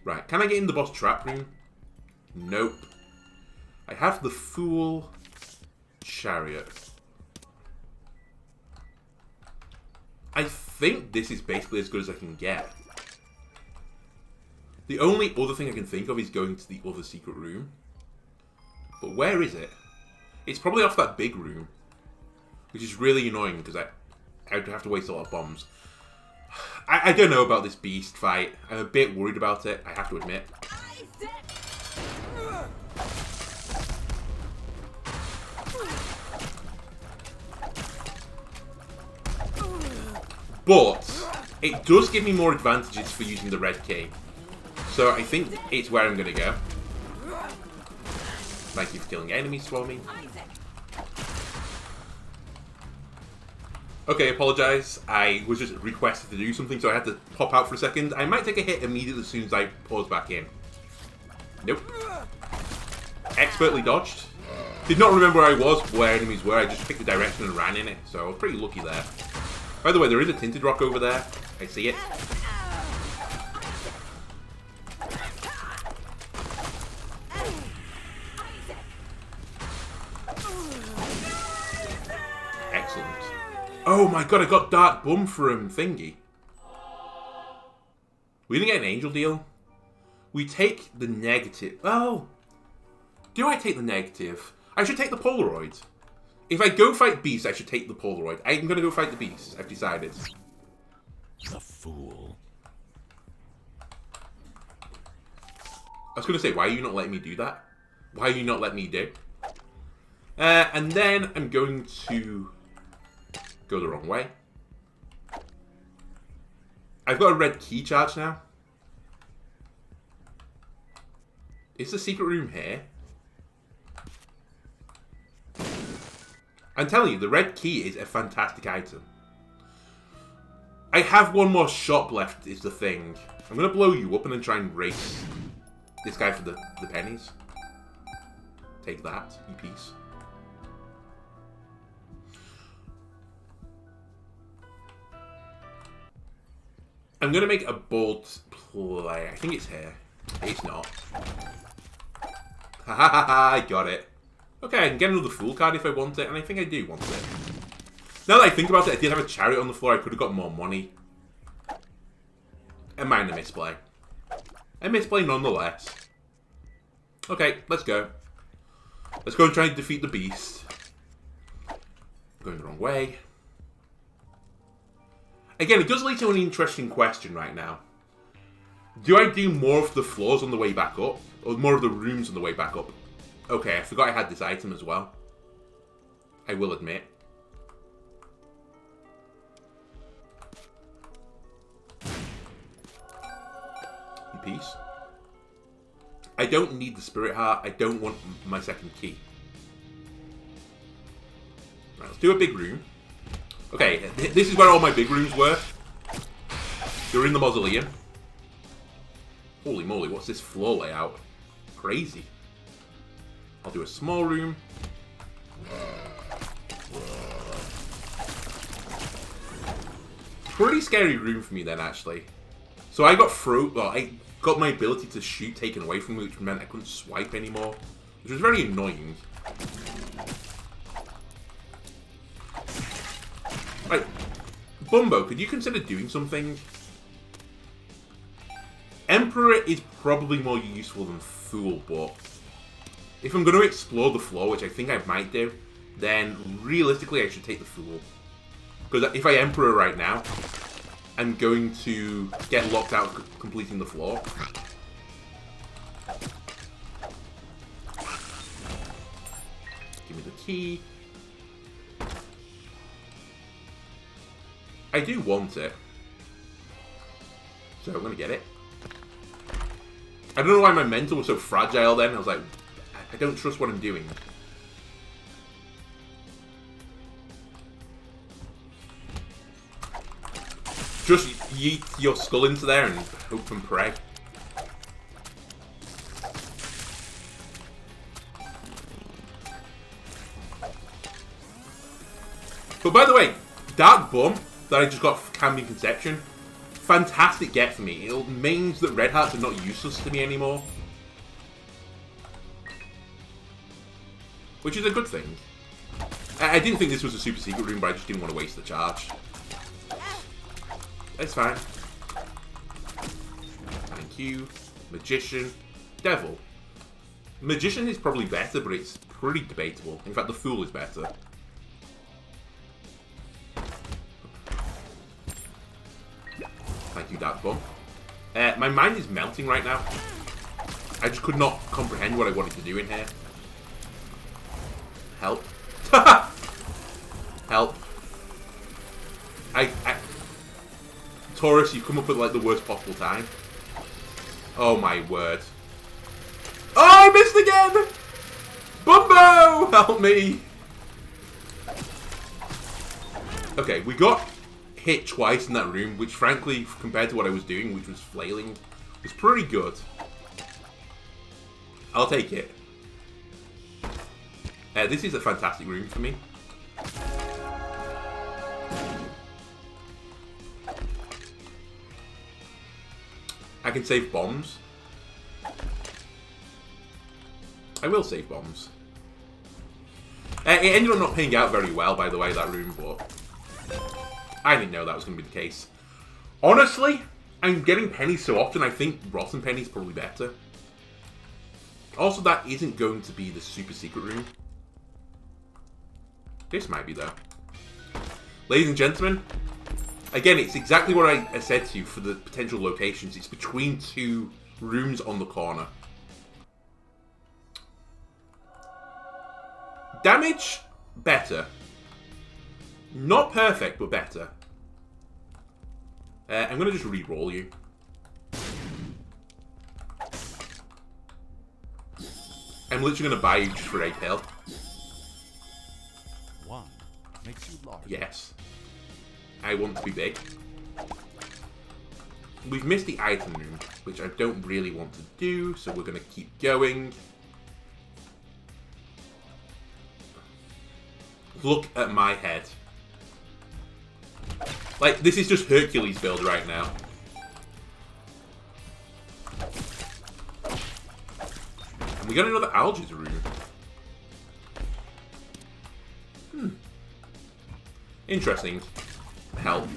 Right, can I get in the boss trap room? Nope. I have the Fool Chariot. I think this is basically as good as I can get. The only other thing I can think of is going to the other secret room. But where is it? It's probably off that big room. Which is really annoying because I would have to waste a lot of bombs. I don't know about this beast fight. I'm a bit worried about it, I have to admit. But it does give me more advantages for using the red key. So I think it's where I'm going to go. Thank you for killing enemies for me. Okay, apologise. I was just requested to do something, so I had to pop out for a second. I might take a hit immediately as soon as I pause back in. Nope. Expertly dodged. Did not remember where I was, where enemies were. I just picked the direction and ran in it, so I was pretty lucky there. By the way, there is a tinted rock over there. I see it. Excellent. Oh my god, I got Dark Bum from Thingy. We didn't get an angel deal. We take the negative. Oh. Do I take the negative? I should take the Polaroid. If I go fight Beast, I should take the Polaroid. I'm going to go fight the Beast. I've decided. The fool. I was going to say, why are you not letting me do that? Why are you not letting me do? And then I'm going to go the wrong way. I've got a red key charge now. Is the secret room here? I'm telling you, the red key is a fantastic item. I have one more shop left, is the thing. I'm going to blow you up and then try and race this guy for the pennies. Take that, you piece. I'm going to make a bold play. I think it's here. It's not. Ha ha ha ha, I got it. Okay, I can get another Fool card if I want it, and I think I do want it. Now that I think about it, I did have a chariot on the floor. I could have got more money. A minor misplay. A misplay nonetheless. Okay, let's go. Let's go and try and defeat the beast. Going the wrong way. Again, it does lead to an interesting question right now. Do I do more of the floors on the way back up? Or more of the rooms on the way back up? Okay, I forgot I had this item as well. I will admit. You piece. I don't need the spirit heart. I don't want my second key. Right, let's do a big room. Okay, this is where all my big rooms were. They're in the mausoleum. Holy moly, what's this floor layout? Crazy. I'll do a small room. Pretty scary room for me then, actually. So I got I got my ability to shoot taken away from me, which meant I couldn't swipe anymore, which was very annoying. Right, Bumbo, could you consider doing something? Emperor is probably more useful than Fool, but if I'm going to explore the floor, which I think I might do, then realistically I should take the Fool. Because if I Emperor right now, I'm going to get locked out of completing the floor. Give me the key. I do want it. So I'm going to get it. I don't know why my mental was so fragile then. I was like, I don't trust what I'm doing. Just yeet your skull into there and hope and pray. But by the way, Dark Bum that I just got for Cambion Conception, fantastic get for me. It means that red hearts are not useless to me anymore. Which is a good thing. I didn't think this was a super secret room, but I just didn't want to waste the charge. It's fine. Thank you. Magician. Devil. Magician is probably better, but it's pretty debatable. In fact, the Fool is better. Thank you, Dark Bum. My mind is melting right now. I just could not comprehend what I wanted to do in here. Help. Help. Taurus, you've come up at like the worst possible time. Oh my word. Oh, I missed again! Bumbo! Help me! Okay, we got hit twice in that room, which frankly, compared to what I was doing, which was flailing, was pretty good. I'll take it. This is a fantastic room for me. I can save bombs. I will save bombs. It ended up not paying out very well, by the way, that room, but I didn't know that was going to be the case. Honestly, I'm getting pennies so often, I think Rotten Penny's probably better. Also, that isn't going to be the super secret room. This might be, though. Ladies and gentlemen, again, it's exactly what I said to you for the potential locations. It's between two rooms on the corner. Damage, better. Not perfect, but better. I'm going to just re-roll you. I'm literally going to buy you just for 8 health. 1 makes you large. Yes. I want to be big. We've missed the item room, which I don't really want to do, so we're going to keep going. Look at my head. Like, this is just Hercules build right now. And we got another algae room. Interesting. Help.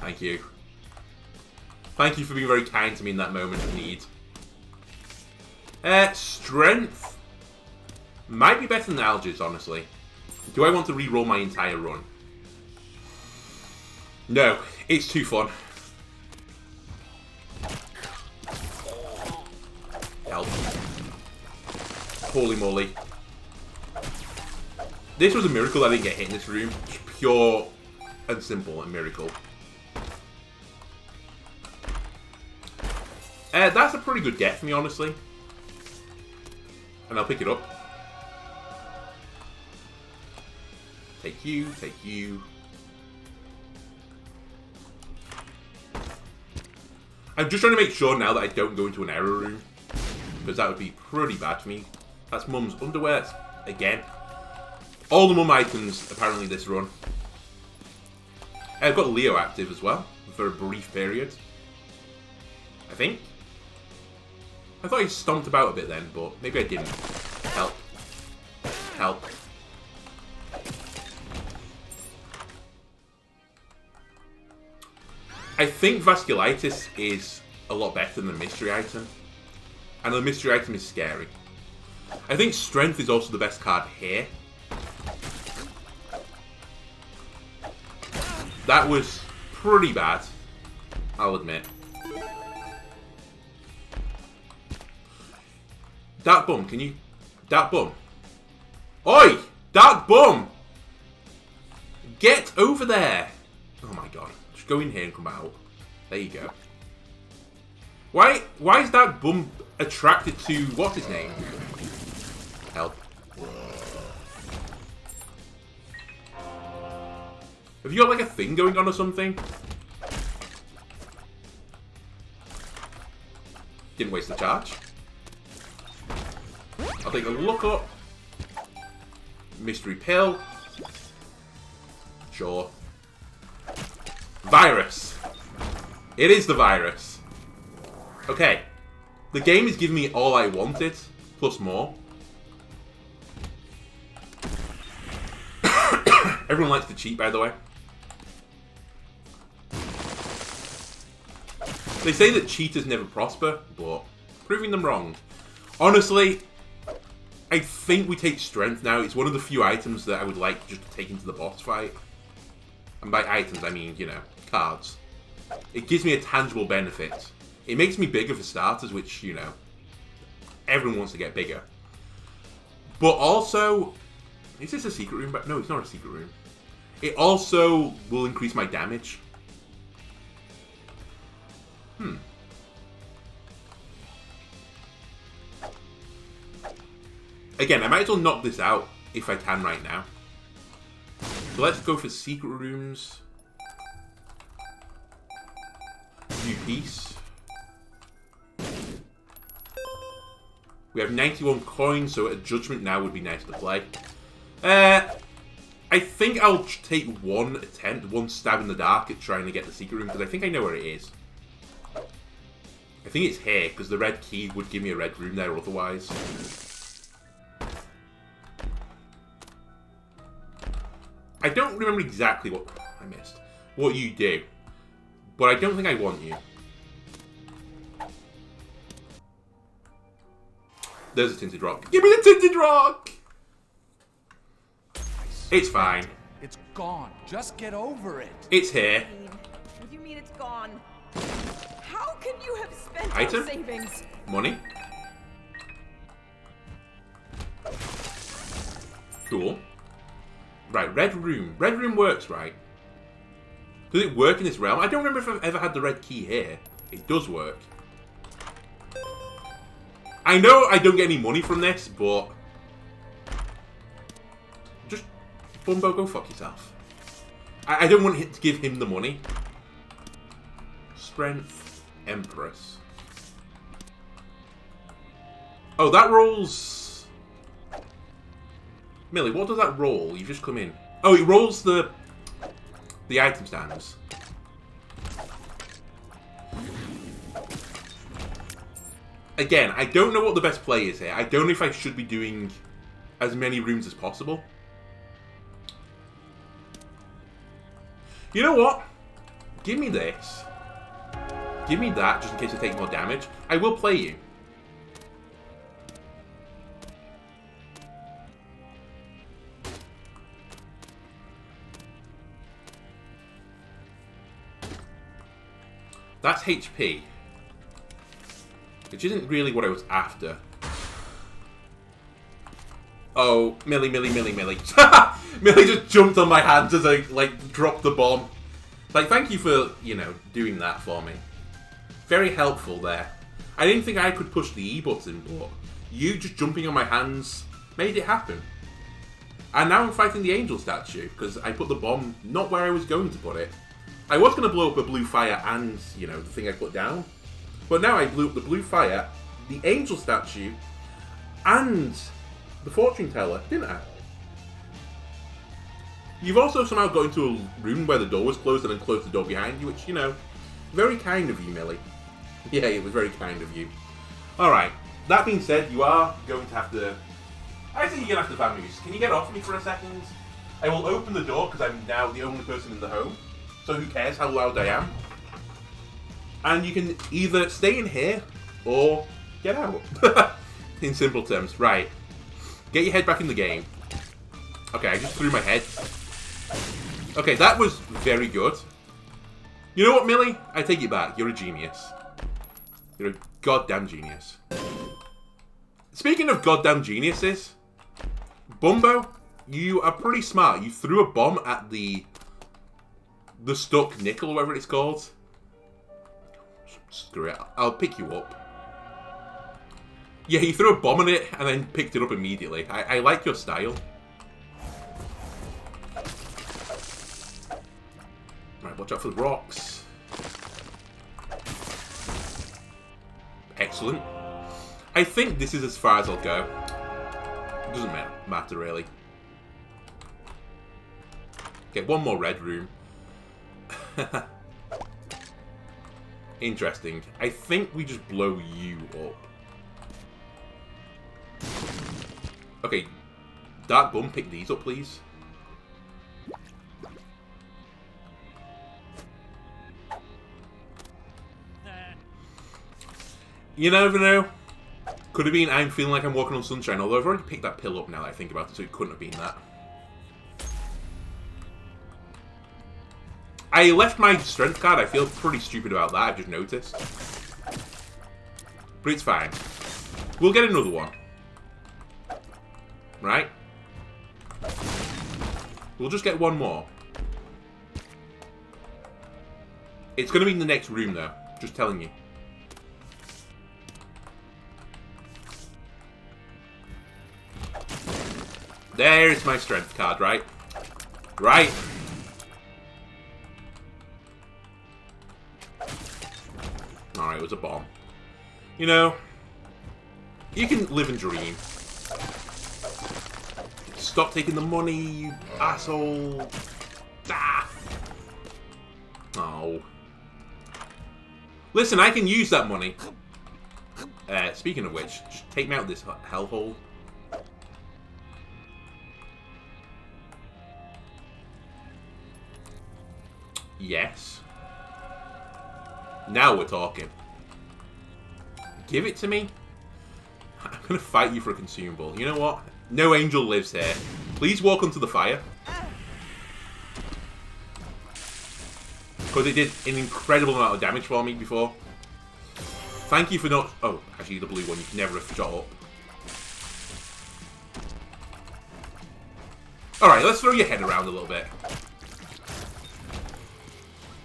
Thank you. Thank you for being very kind to me in that moment of need. Strength. Might be better than algaes, honestly. Do I want to re-roll my entire run? No, it's too fun. Help. Holy moly. This was a miracle I didn't get hit in this room. Just pure and simple a miracle. That's a pretty good get for me, honestly. And I'll pick it up. Take you, take you. I'm just trying to make sure now that I don't go into an error room. Because that would be pretty bad for me. That's Mum's underwear, again. All the Mum items, apparently, this run. I've got Leo active as well, for a brief period. I think. I thought he stomped about a bit then, but maybe I didn't. Help. Help. I think Vasculitis is a lot better than the mystery item. And the mystery item is scary. I think Strength is also the best card here. That was pretty bad, I'll admit. Dark Bum, can you... Dark Bum. Oi! Dark Bum! Get over there! Oh my god. Just go in here and come out. There you go. Why is Dark Bum attracted to... What's his name? Help. Have you got like a thing going on or something? Didn't waste the charge. I'll take a look up. Mystery pill. Sure. Virus. It is the virus. Okay. The game is giving me all I wanted, plus more. Everyone likes to cheat, by the way. They say that cheaters never prosper, but proving them wrong. Honestly, I think we take Strength now. It's one of the few items that I would like just to take into the boss fight. And by items, I mean, you know, cards. It gives me a tangible benefit. It makes me bigger for starters, which, you know, everyone wants to get bigger. But also, is this a secret room? No, it's not a secret room. It also will increase my damage. Again, I might as well knock this out if I can right now. So let's go for secret rooms. New piece. We have 91 coins, so a judgment now would be nice to play. I think I'll take one attempt, one stab in the dark at trying to get the secret room, because I think I know where it is. I think it's here, because the red key would give me a red room there otherwise. I don't remember exactly what I missed. What you do. But I don't think I want you. There's a Tinted Rock. Give me the Tinted Rock! It's fine. It's gone. Just get over it. It's here. What do you mean it's gone? How can you have spent Item? those savings? Money. Cool. Right, red room. Red room works, right? Does it work in this realm? I don't remember if I've ever had the red key here. It does work. I know I don't get any money from this, but... just... Bumbo, go fuck yourself. I don't want to give him the money. Strength. Empress. Oh, that rolls... Millie, what does that roll? You've just come in. Oh, it rolls the item stands. Again, I don't know what the best play is here. I don't know if I should be doing as many rooms as possible. You know what? Give me this. Give me that, just in case I take more damage. I will play you. That's HP. Which isn't really what I was after. Oh, Millie. Millie just jumped on my hands as I, like, dropped the bomb. Like, thank you for, you know, doing that for me. Very helpful there. I didn't think I could push the E button, but you just jumping on my hands made it happen. And now I'm fighting the angel statue, because I put the bomb not where I was going to put it. I was going to blow up a blue fire and, you know, the thing I put down. But now I blew up the blue fire, the angel statue, and the fortune teller, didn't I? You've also somehow got into a room where the door was closed and then closed the door behind you, which, you know, very kind of you, Millie. Yeah, it was very kind of you. Alright, that being said, you are going to have to... I think you're going to have to vamoose. Can you get off me for a second? I will open the door because I'm now the only person in the home. So who cares how loud I am? And you can either stay in here or get out. In simple terms. Right. Get your head back in the game. Okay, I just threw my head. Okay, that was very good. You know what, Millie? I take it back. You're a genius. You're a goddamn genius. Speaking of goddamn geniuses, Bumbo, you are pretty smart. You threw a bomb at the stuck nickel, whatever it's called. Screw it. I'll pick you up. Yeah, you threw a bomb on it and then picked it up immediately. I like your style. Right, watch out for the rocks. Excellent. I think this is as far as I'll go. It doesn't matter, really. Get one more red room. Interesting. I think we just blow you up. Okay. Dark Bum, pick these up, please. You never know. Could have been I'm feeling like I'm walking on sunshine, although I've already picked that pill up now that I think about it, so it couldn't have been that. I left my strength card. I feel pretty stupid about that. I've just noticed. But it's fine. We'll get another one. Right? We'll just get one more. It's going to be in the next room, though. Just telling you. There's my strength card, right? Right. Alright, it was a bomb. You know, you can live and dream. Stop taking the money, you asshole. Ah. Oh. Listen, I can use that money. Speaking of which, just take me out of this hellhole. Yes. Now we're talking. Give it to me. I'm going to fight you for a consumable. You know what? No angel lives here. Please walk onto the fire. Because it did an incredible amount of damage for me before. Thank you for not... Oh, actually the blue one you can never have shot up. Alright, let's throw your head around a little bit.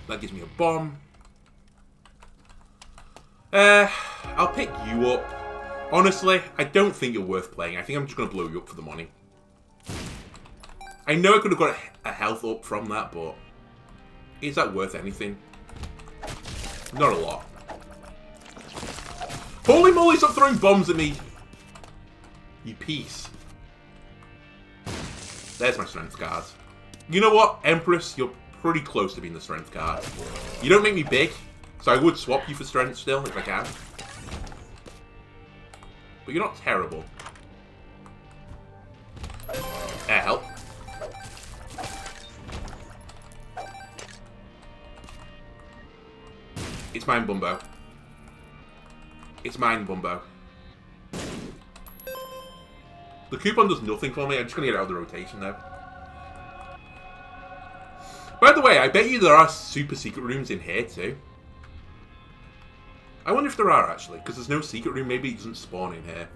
That gives me a bomb. I'll pick you up. Honestly, I don't think you're worth playing. I think I'm just going to blow you up for the money. I know I could have got a health up from that, but is that worth anything? Not a lot. Holy moly, stop throwing bombs at me! You piece. There's my strength card. You know what, Empress? You're pretty close to being the strength card. You don't make me big, so I would swap you for strength still, if I can. But you're not terrible. Air help. It's mine, Bumbo. It's mine, Bumbo. The coupon does nothing for me. I'm just going to get it out of the rotation now. By the way, I bet you there are super secret rooms in here too. I wonder if there are actually, because there's no secret room. Maybe it doesn't spawn in here.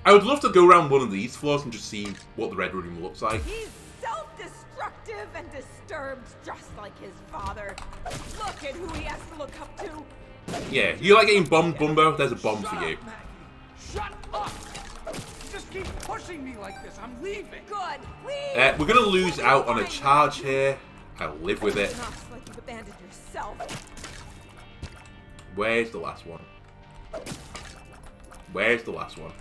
I would love to go around one of these floors and just see what the red room looks like. He's self-destructive and disturbed, just like his father. Look at who he has to look up to. Yeah, you like getting bombed, Bumbo? There's a bomb for you. Shut up! You just keep pushing me like this. I'm leaving. Good. Leave. We're going to lose out on a charge here. I'll live with it. Enough, like you've abandoned yourself. Where's the last one? Where's the last one?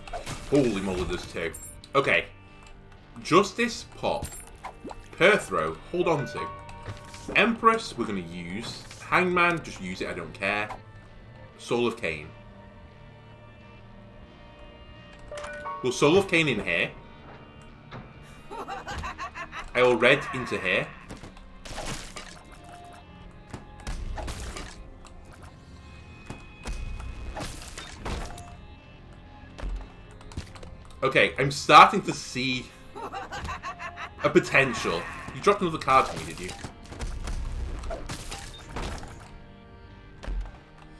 Holy moly, there's two. Okay. Justice, pop. Per throw, hold on to. Empress, we're going to use. Hangman, just use it, I don't care. Soul of Cain. We'll Soul of Cain in here. I will red into here. Okay, I'm starting to see a potential. You dropped another card for me, did you?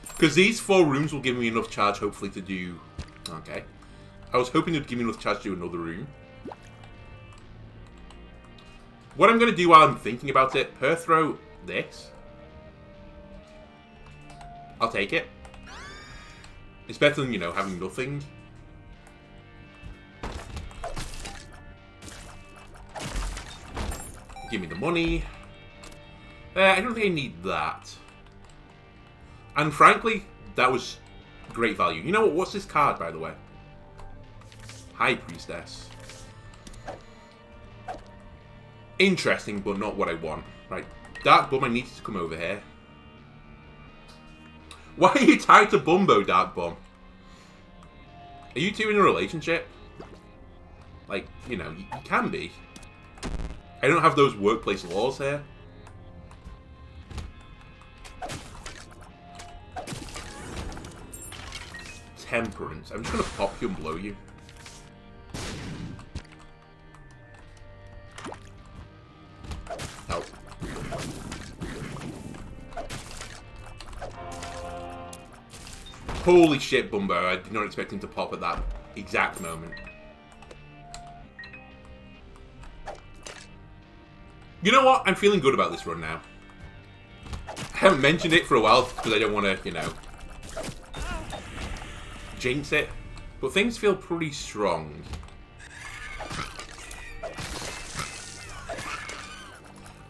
Because these 4 rooms will give me enough charge, hopefully, to do... Okay. I was hoping it would give me enough charge to do another room. What I'm going to do while I'm thinking about it, per throw this. I'll take it. It's better than, you know, having nothing. Give me the money. I don't think I need that. And frankly, that was great value. You know what? What's this card, by the way? High Priestess. Interesting, but not what I want. Right. Dark Bum, I need to come over here. Why are you tied to Bumbo, Dark Bum? Are you two in a relationship? Like, you know, you can be. I don't have those workplace laws here. Temperance. I'm just going to pop you and blow you. Help. Holy shit, Bumbo. I did not expect him to pop at that exact moment. You know what? I'm feeling good about this run now. I haven't mentioned it for a while because I don't want to, you know, jinx it. But things feel pretty strong.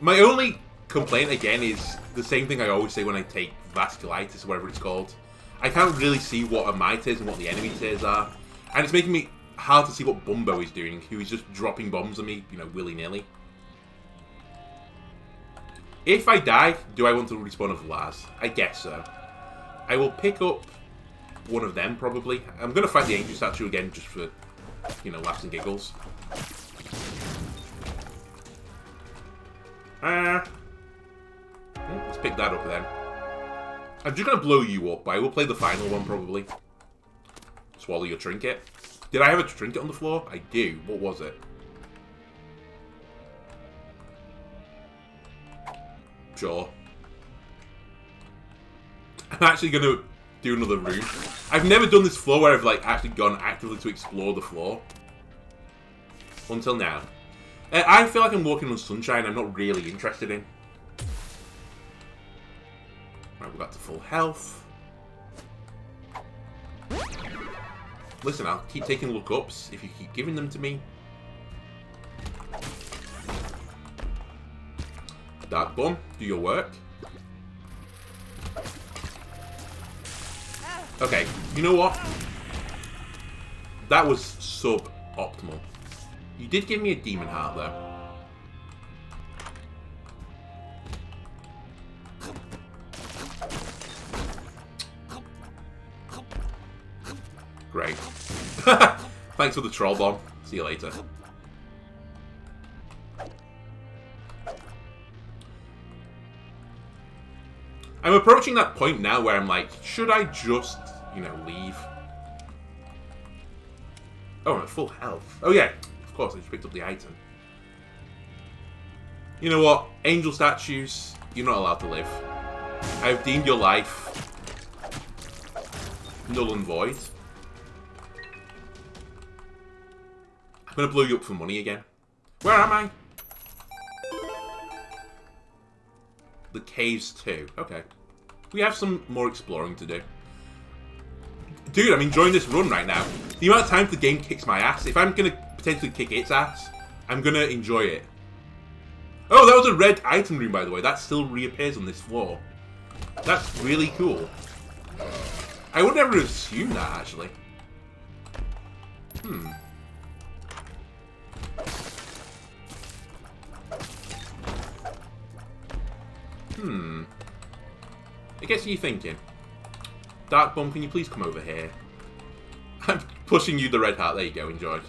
My only complaint, again, is the same thing I always say when I take vasculitis, or whatever it's called. I can't really see what a my tiers and what the enemy tiers are. And it's making me hard to see what Bumbo is doing, who is just dropping bombs on me, you know, willy-nilly. If I die, do I want to respawn of Laz? I guess so. I will pick up one of them, probably. I'm going to fight the Angel Statue again, just for, you know, laughs and giggles. Let's pick that up then. I'm just going to blow you up, but I will play the final one, probably. Swallow your trinket. Did I have a trinket on the floor? I do. What was it? Sure. I'm actually going to do another room. I've never done this floor where I've like actually gone actively to explore the floor. Until now. I feel like I'm walking on sunshine I'm not really interested in. Right, we're back to full health. Listen, I'll keep taking look-ups if you keep giving them to me. Dark Bum, do your work. Okay, you know what? That was sub-optimal. You did give me a demon heart, though. Great. Thanks for the troll bomb. See you later. I'm approaching that point now where I'm like, should I just, you know, leave? Oh, I'm at full health. Oh yeah, of course, I just picked up the item. You know what? Angel statues, you're not allowed to live. I've deemed your life null and void. I'm gonna blow you up for money again. Where am I? The caves too. Okay. We have some more exploring to do. Dude, I'm enjoying this run right now. The amount of times the game kicks my ass, if I'm gonna potentially kick its ass, I'm gonna enjoy it. Oh, that was a red item room, by the way. That still reappears on this floor. That's really cool. I would never assume that, actually. It gets you thinking. Dark Bum, can you please come over here? I'm pushing you the red heart. There you go, enjoy.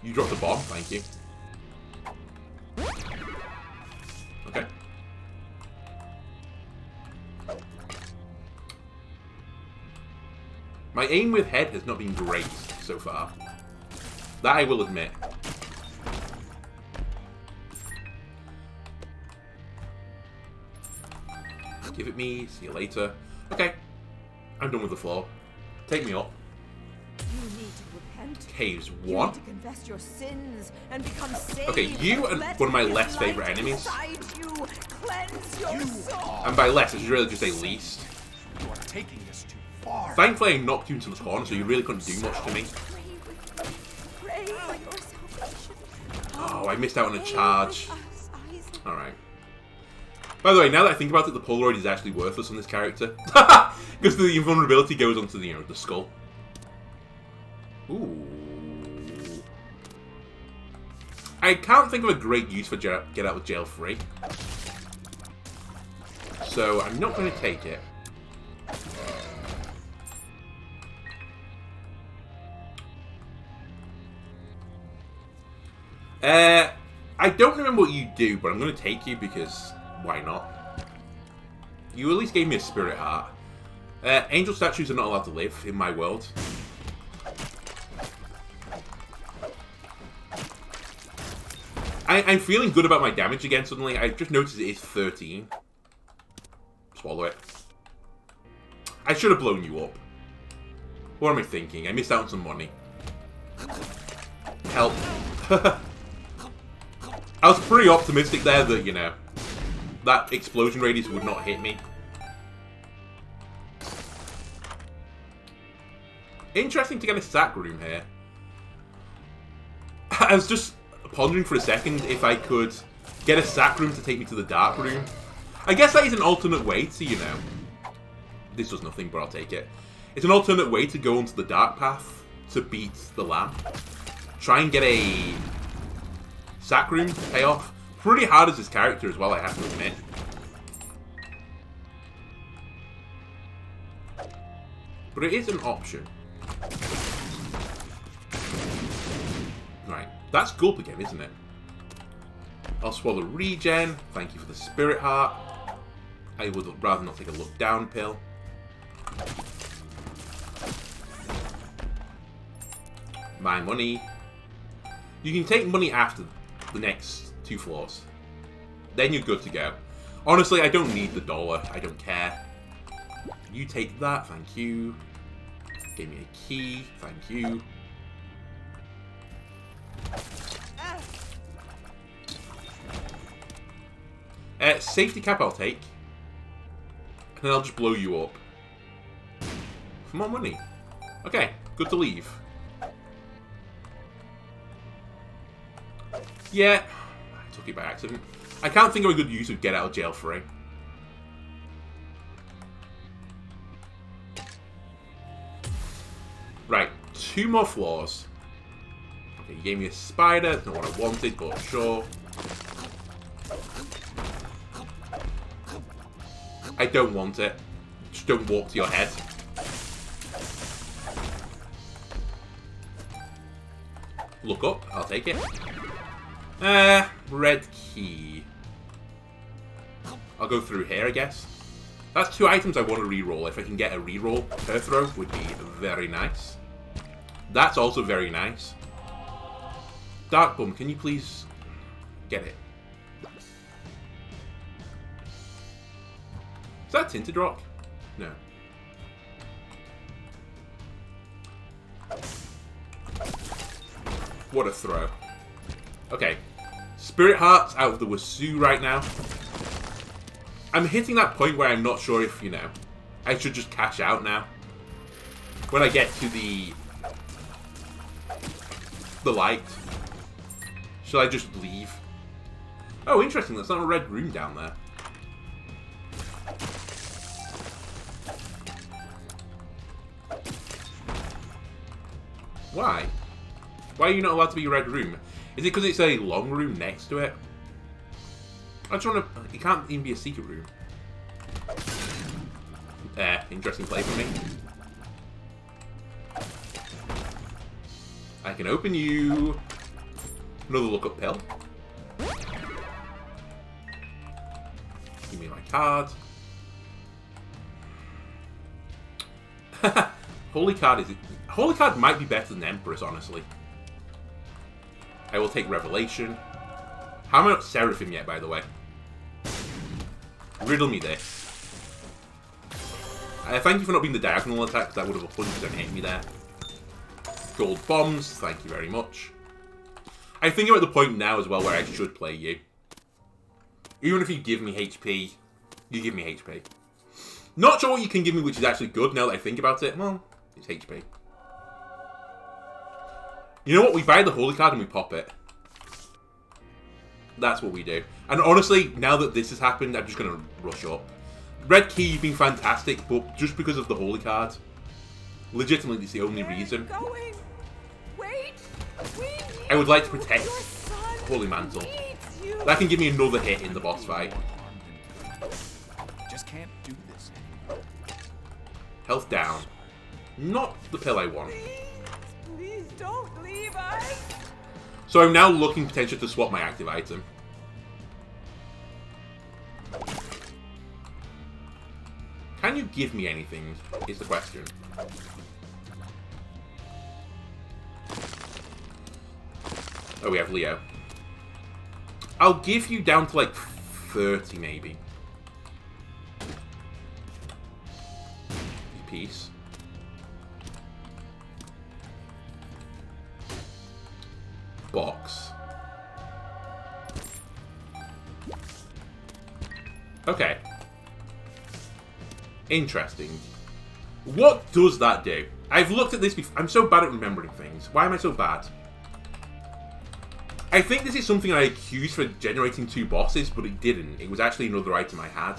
You dropped a bomb, thank you. Okay. My aim with head has not been great so far. That I will admit. Give it me, see you later. Okay, I'm done with the floor. Take me up. You need to repent. Caves You 1. need to confess your sins and become saved. Okay, you are Let one of my his less light favourite enemies. inside you cleanse your soul. And by less, I should really just say least. You are taking this too far. Thankfully, I knocked you into the corner, so you really couldn't do much to me. Pray for your salvation. Oh, I missed out on a charge. Pray with us, Isaac. Alright. By the way, now that I think about it, the Polaroid is actually worthless on this character. Because the invulnerability goes onto the, you know, the skull. Ooh. I can't think of a great use for get out of jail free. So I'm not going to take it. I don't remember what you do, but I'm going to take you because why not? You at least gave me a spirit heart. Angel statues are not allowed to live in my world. I'm feeling good about my damage again suddenly. I just noticed it is 13. Swallow it. I should have blown you up. What am I thinking? I missed out on some money. Help. I was pretty optimistic there that, you know, that explosion radius would not hit me. Interesting to get a sack room here. I was just pondering for a second if I could get a sack room to take me to the dark room. I guess that is an alternate way to, you know... This does nothing, but I'll take it. It's an alternate way to go onto the dark path to beat the lamp. Try and get a sack room to pay off. Pretty hard as this character as well, I have to admit. But it is an option. Right, that's gulp again, isn't it? I'll swallow regen. Thank you for the spirit heart. I would rather not take a look down pill. My money. You can take money after the next 2 floors. Then you're good to go. Honestly, I don't need the dollar. I don't care. You take that. Thank you. Give me a key. Thank you. Safety cap I'll take. And then I'll just blow you up. For more money. Okay, good to leave. Yeah, I took it by accident. I can't think of a good use of get out of jail free. Right, 2 more floors. Okay, you gave me a spider. That's not what I wanted, but sure. I don't want it. Just don't walk to your head. Look up. I'll take it. Red key. I'll go through here, I guess. That's 2 items I want to reroll. If I can get a reroll per throw, would be very nice. That's also very nice. Dark Bum, can you please get it? Is that Tinted Rock? No. What a throw. Okay. Spirit Heart's out of the wazoo right now. I'm hitting that point where I'm not sure if, you know, I should just cash out now. When I get to the light. Should I just leave? Oh, interesting. There's not a red room down there. Why? Why are you not allowed to be a red room? Is it because it's a long room next to it? I just want to... It can't even be a secret room. Interesting play for me. I can open you. Another lookup pill. Give me my card. Holy card is... Holy card might be better than Empress, honestly. I will take Revelation. How am I not Seraphim yet, by the way? Riddle me this. Thank you for not being the diagonal attack, because that would have 100% hit me there. Gold bombs, thank you very much. I think I'm at the point now as well where I should play you. Even if you give me HP, you give me HP. Not sure what you can give me which is actually good now that I think about it. Well, it's HP. You know what? We buy the Holy Card and we pop it. That's what we do. And honestly, now that this has happened, I'm just going to rush up. Red Key, you've been fantastic, but just because of the Holy Card. Legitimately, it's the only reason. Wait. I would like to protect Holy Mantle. That can give me another hit in the boss fight. Just can't do this anymore. Health down. Not the pill I want. Please don't leave us. So I'm now looking potentially to swap my active item. Can you give me anything, is the question. Oh, we have Leo. I'll give you down to like 30 maybe. Peace. Box. Okay. Interesting. What does that do? I've looked at this before. I'm so bad at remembering things. Why am I so bad? I think this is something I accused for generating 2 bosses, but it didn't. It was actually another item I had.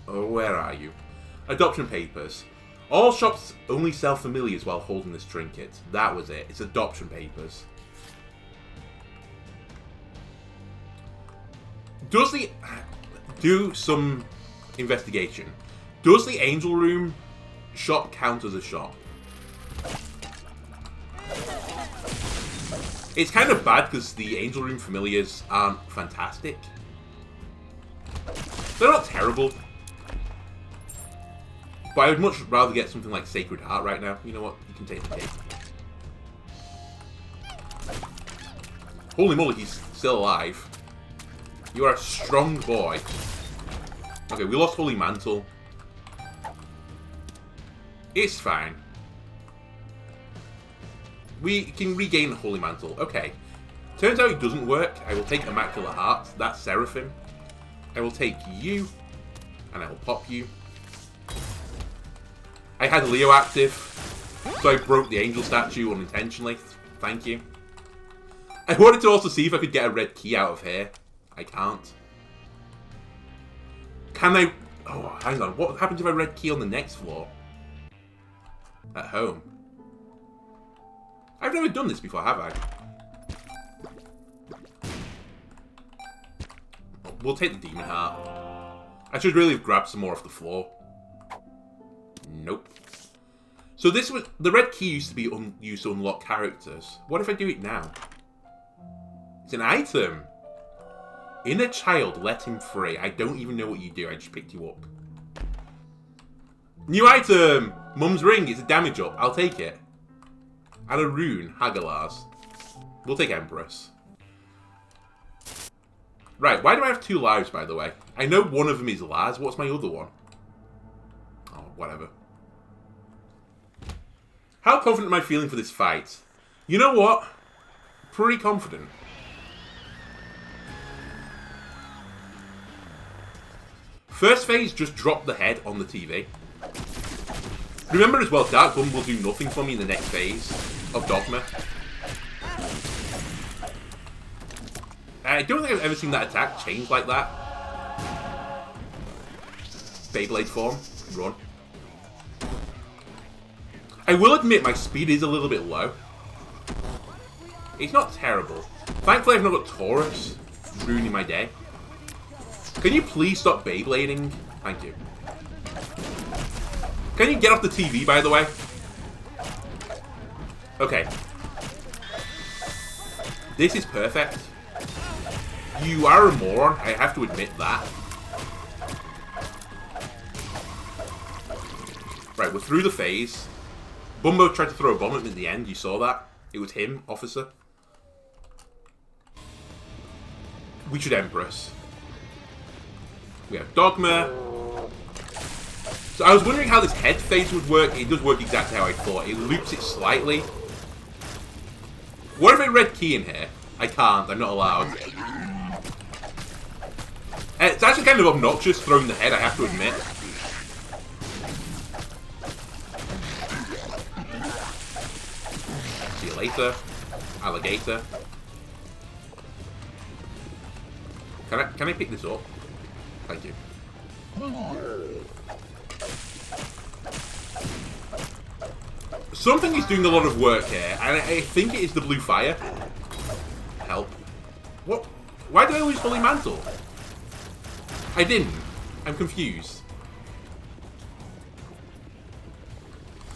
Oh, where are you? Adoption papers. All shops only sell familiars while holding this trinket. That was it. It's adoption papers. Does the... Do some investigation. Does the Angel Room shop count as a shop? It's kind of bad because the Angel Room familiars aren't fantastic. They're not terrible. But I would much rather get something like Sacred Heart right now. You know what? You can take the cake. Holy moly, he's still alive. You are a strong boy. Okay, we lost Holy Mantle. It's fine. We can regain Holy Mantle. Okay. Turns out it doesn't work. I will take Immaculate Heart. That's Seraphim. I will take you. And I will pop you. I had Leo active. So I broke the angel statue unintentionally. Thank you. I wanted to also see if I could get a red key out of here. I can't. Can I... Oh, hang on. What happens if I red key on the next floor? At home. I've never done this before, have I? We'll take the Demon Heart. I should really have grabbed some more off the floor. Nope. So this was... The red key used to be used to unlock characters. What if I do it now? It's an item. Inner child, let him free. I don't even know what you do. I just picked you up. New item! Mum's ring. It's a damage up. I'll take it. And a rune. Hagalaz. We'll take Empress. Right, why do I have 2 lives, by the way? I know one of them is Laz. What's my other one? Oh, whatever. How confident am I feeling for this fight? You know what? Pretty confident. First phase, just drop the head on the TV. Remember as well, Dark Bum will do nothing for me in the next phase of Dogma. I don't think I've ever seen that attack change like that. Beyblade form. Run. I will admit my speed is a little bit low. It's not terrible. Thankfully I've not got Taurus ruining my day. Can you please stop Beyblading? Thank you. Can you get off the TV, by the way? Okay. This is perfect. You are a moron, I have to admit that. Right, we're through the phase. Bumbo tried to throw a bomb at me at the end, you saw that? It was him, officer. We should Empress. We have Dogma. So I was wondering how this head phase would work. It does work exactly how I thought. It loops it slightly. What if I red key in here? I can't, I'm not allowed. It's actually kind of obnoxious throwing the head, I have to admit. See you later, alligator. Can I pick this up? Thank you. Something is doing a lot of work here, and I think it is the blue fire. Help. What? Why did I lose Holy Mantle? I didn't. I'm confused.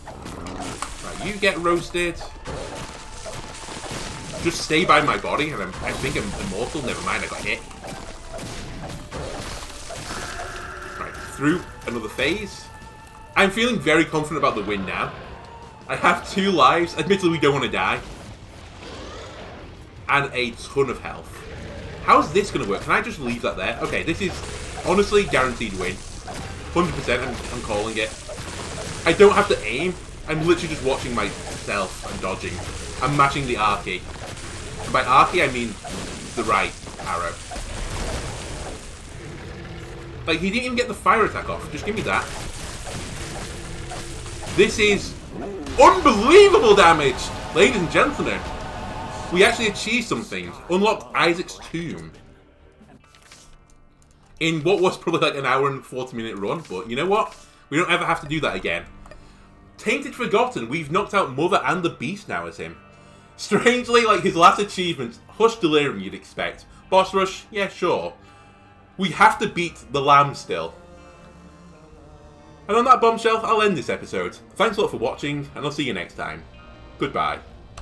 Right, you get roasted. Just stay by my body, and I think I'm immortal. Never mind, I got hit. Right, through another phase. I'm feeling very confident about the win now. I have 2 lives. Admittedly, we don't want to die. And a ton of health. How's this going to work? Can I just leave that there? Okay, this is honestly guaranteed win. 100%, I'm calling it. I don't have to aim. I'm literally just watching myself and dodging. I'm matching the R key. And by R key, I mean the right arrow. Like, he didn't even get the fire attack off. Just give me that. This is unbelievable damage! Ladies and gentlemen. We actually achieved something. Unlocked Isaac's tomb. In what was probably like an hour and 40-minute run. But you know what? We don't ever have to do that again. Tainted Forgotten. We've knocked out Mother and the Beast now as him. Strangely, like his last achievement, Hush Delirium you'd expect. Boss Rush, yeah, sure. We have to beat the Lamb still. And on that bombshell, I'll end this episode. Thanks a lot for watching, and I'll see you next time. Goodbye.